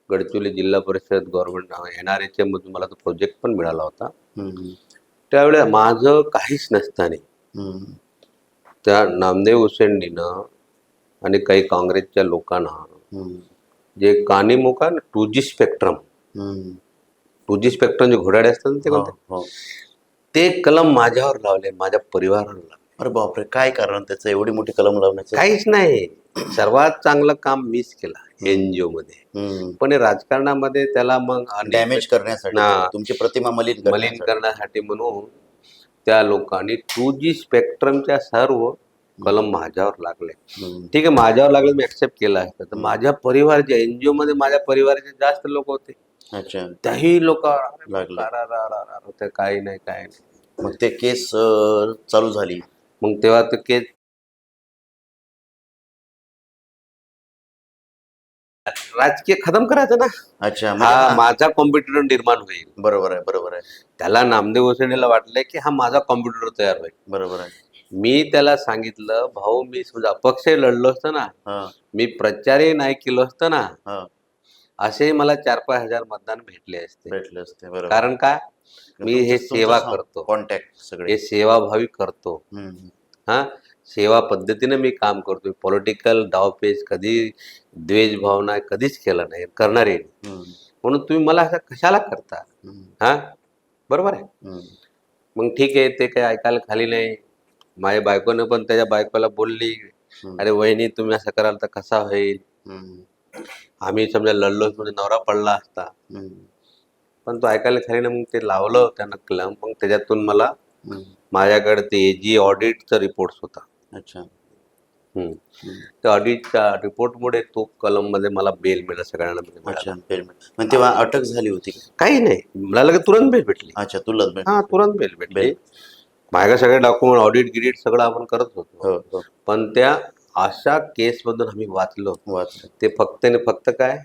गडचिरोली जिल्हा परिषद गव्हर्नमेंट NRHM मधून मला तो प्रोजेक्ट पण मिळाला होता. त्यावेळेस माझं काहीच नसताना त्या नामदेव उसेंडीनं आणि काही काँग्रेसच्या लोकांना जे कानिमुका 2G स्पेक्ट्रम, 2G स्पेक्ट्रम जे घोडाळे असतात ना, ते कोणते, ते कलम माझ्यावर लावले, माझ्या परिवारावर लावले. अरे बापरे, काय कारण त्याचं एवढी मोठी कलम लावण्याचं? काहीच नाही, सर्वात चांगलं काम मीच केलं NGO मध्ये. पण राजकारणामध्ये त्याला मग डॅमेज करण्यासाठी, तुमची प्रतिमा मलिन करण्यासाठी म्हणून त्या लोकांनी 2G स्पेक्ट्रमच्या सर्व कलम माझ्यावर लागले. ठीक आहे, माझ्यावर लागले, मी ऍक्सेप्ट केलं आहे. तर माझ्या परिवाराच्या NGO मध्ये माझ्या परिवाराचे जास्त लोक होते. अच्छा. त्याही लोक काही नाही. मग ते केस चालू झाली. मग तेव्हा ते केस राजकीय खतम करायचं ना. अच्छा, म्हणजे हा हा, माझा कॉम्पिटिटर निर्माण होईल. बरोबर आहे, बरोबर आहे, त्याला नामदेव उसेंडीला वाटलंय की हा माझा कॉम्प्युटर तयार होईल. बरोबर आहे. मी त्याला सांगितलं, भाऊ मी समजा अपक्ष लढलो असतो ना, हा, मी प्रचारही नाही केलो असतं ना, हा, असे मला 4-5 हजार मतदान भेटले असते. भेटले असते, बरोबर. कारण काय, मी हे सेवा करतो, कॉन्टॅक्ट सगळे. हे सेवाभावी करतो. हम्म, हा सेवा पद्धतीने मी काम करतोय. पॉलिटिकल डावपेच कधी द्वेष भावना कधीच केला नाही, करणारे नाही. हम्म, म्हणून तुम्ही मला असं कशाला करता. हम्म, हा बरोबर आहे. हम्म, मग ठीक आहे, ते काही ऐकायला खाली नाही. माझ्या बायकोने पण त्याच्या बायकोला बोलली, हम्म, अरे वहिनी तुम्ही असं कराल तर कसा होईल, हम्म, आम्ही समजा लढलो म्हणजे नवरा पडला असता. हम्म, पण तो ऐकायला खाली नाही. मग ते लावलं त्यानं कलम. मग त्याच्यातून मला हम्म. माझ्याकडे ते एजी ऑडिटचा रिपोर्ट होता. अच्छा. हम्म. हम्म. त्या ऑडिटच्या रिपोर्टमुळे तो कलम मध्ये मला बेल मिळालं, सगळ्यांना अच्छा, मिळालं. पेमेंट मग तेव्हा अटक झाली होती का? काही नाही, मला लगेच तुरंत बेल भेटली. अच्छा, तुला हा तुरंत बेल भेटली. बेल. माझ्या सगळे डॉक्युमेंट ऑडिट गिडिट सगळं आपण करत होतो. हो, हो, पण त्या अशा केस मधून आम्ही वाचलो. वाचलं. ते फक्त आणि फक्त काय,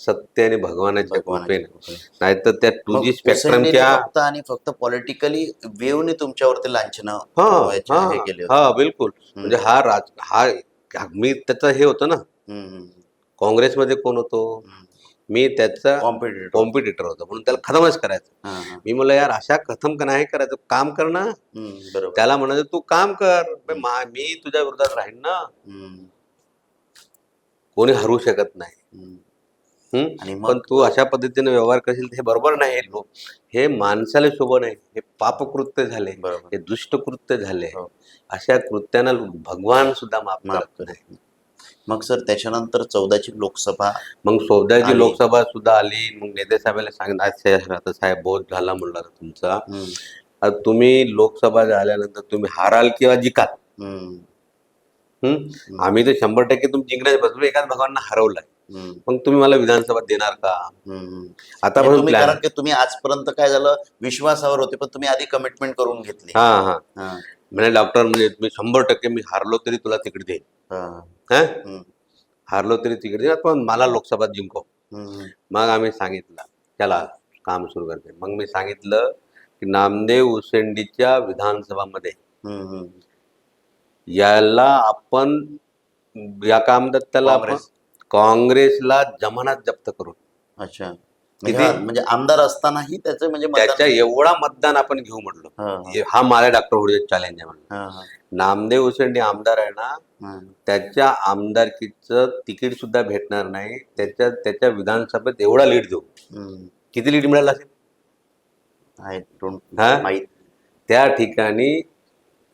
सत्य आणि भगवानाच्या भगवानाच्या कृपेने. कृपेने. नाहीतर त्या 2G मग स्पेक्ट्रमच्या फक्त आणि फक्त पॉलिटिकली वेवने तुमच्यावरती लांछन हा हा हे केले होते. हा बिलकुल. म्हणजे मी त्याचं हे होतं ना, हम्म, काँग्रेसमध्ये कोण होतो, हम्म. मी त्याचा कॉम्पिटिटर. कॉम्पिटिटर होतो. म्हणून त्याला खतमच करायचं. हा, हा. मी म्हणलं यार अशा खतम का नाही करायचं, काम कर ना. बरोबर. त्याला म्हणायचं तू काम कर, मी तुझ्या विरोधात राहीन ना. हम्म, कोणी हरू शकत नाही. हम्म. आणि पण मग तू अशा पद्धतीने व्यवहार करशील हे बरोबर नाही. हे माणसाला शोभा नाही. हे पापकृत्य झाले, बरोबर. हे दुष्टकृत्य झाले. हो. अशा कृत्यांना भगवान सुद्धा माफ माफ करत करत नाही. मग सर त्याच्यानंतर 14ची लोकसभा मग 14ची आली. लोकसभा सुद्धा आली. मग नेते साहेबांना सांगितलं, आता साहेब बहुत झाला म्हणला तुमचा. हम्म, आता तुम्ही लोकसभा झाल्यानंतर तुम्ही हाराल किंवा जिकाल. हम्म, आम्ही तर 100% तुम्ही जिंकण्याचे बसलो, एकाच भगवानना हरवलाय. हम्म, मग तुम्ही मला विधानसभा देणार का. हम्म. आता म्हणजे तुम्ही प्लॅन. कारण की तुम्ही आजपर्यंत काय झालं, विश्वासावर होते पण तुम्ही आधी कमिटमेंट करून घेतली. हा हा हा, म्हणजे डॉक्टर म्हणजे मी 100% मी हारलो तरी तुला तिकीट देईन. हा. हा हम्म, हारलो तरी तिकीट देईन, पण मला लोकसभा जिंकव. हम्म, मग आम्ही सांगितलं त्याला काम सुरू करते. मग मी सांगितलं की नामदेव उसेंडीच्या विधानसभामध्ये हम्म, हम्म. याला आपण या काय म्हणतात त्याला, आपण काँग्रेस. काँग्रेसला जमानत जप्त करू. अच्छा, किती? म्हणजे आमदार असतानाही त्याचं म्हणजे त्याच्या एवढा मतदान आपण घेऊ म्हटलं. हा, हा माझ्या डॉक्टर होळी चॅलेंज आहे म्हणलं. हा, हा, नामदेव उसेंडी आमदार आहे ना, हा. त्याच्या आमदारकीचं तिकीट सुद्धा भेटणार नाही. त्याच्या विधानसभेत एवढा लीड देऊ. हम्म. किती लीड मिळाला असेल. I don't हा? माहित. त्या ठिकाणी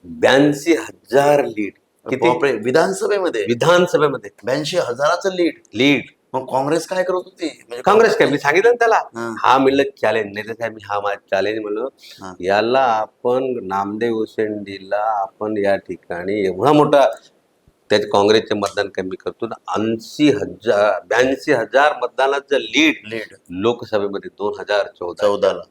82,000 लीड. किती बापरे, विधानसभेमध्ये विधानसभेमध्ये 82,000चं लीड. लीड. मग काँग्रेस काय करत होती, म्हणजे काँग्रेस काय, मी सांगितलं ना त्याला. हा. हा म्हणलं चॅलेंज, नाही तर साहेब हा माझा चॅलेंज म्हणलं. हा. याला आपण नामदेव उसेंडीला आपण या ठिकाणी एवढा मोठा त्याच्या काँग्रेसचे मतदान कमी करतो. 82,000 मतदानाचं लीड लीड लोकसभेमध्ये 2014. 14ला.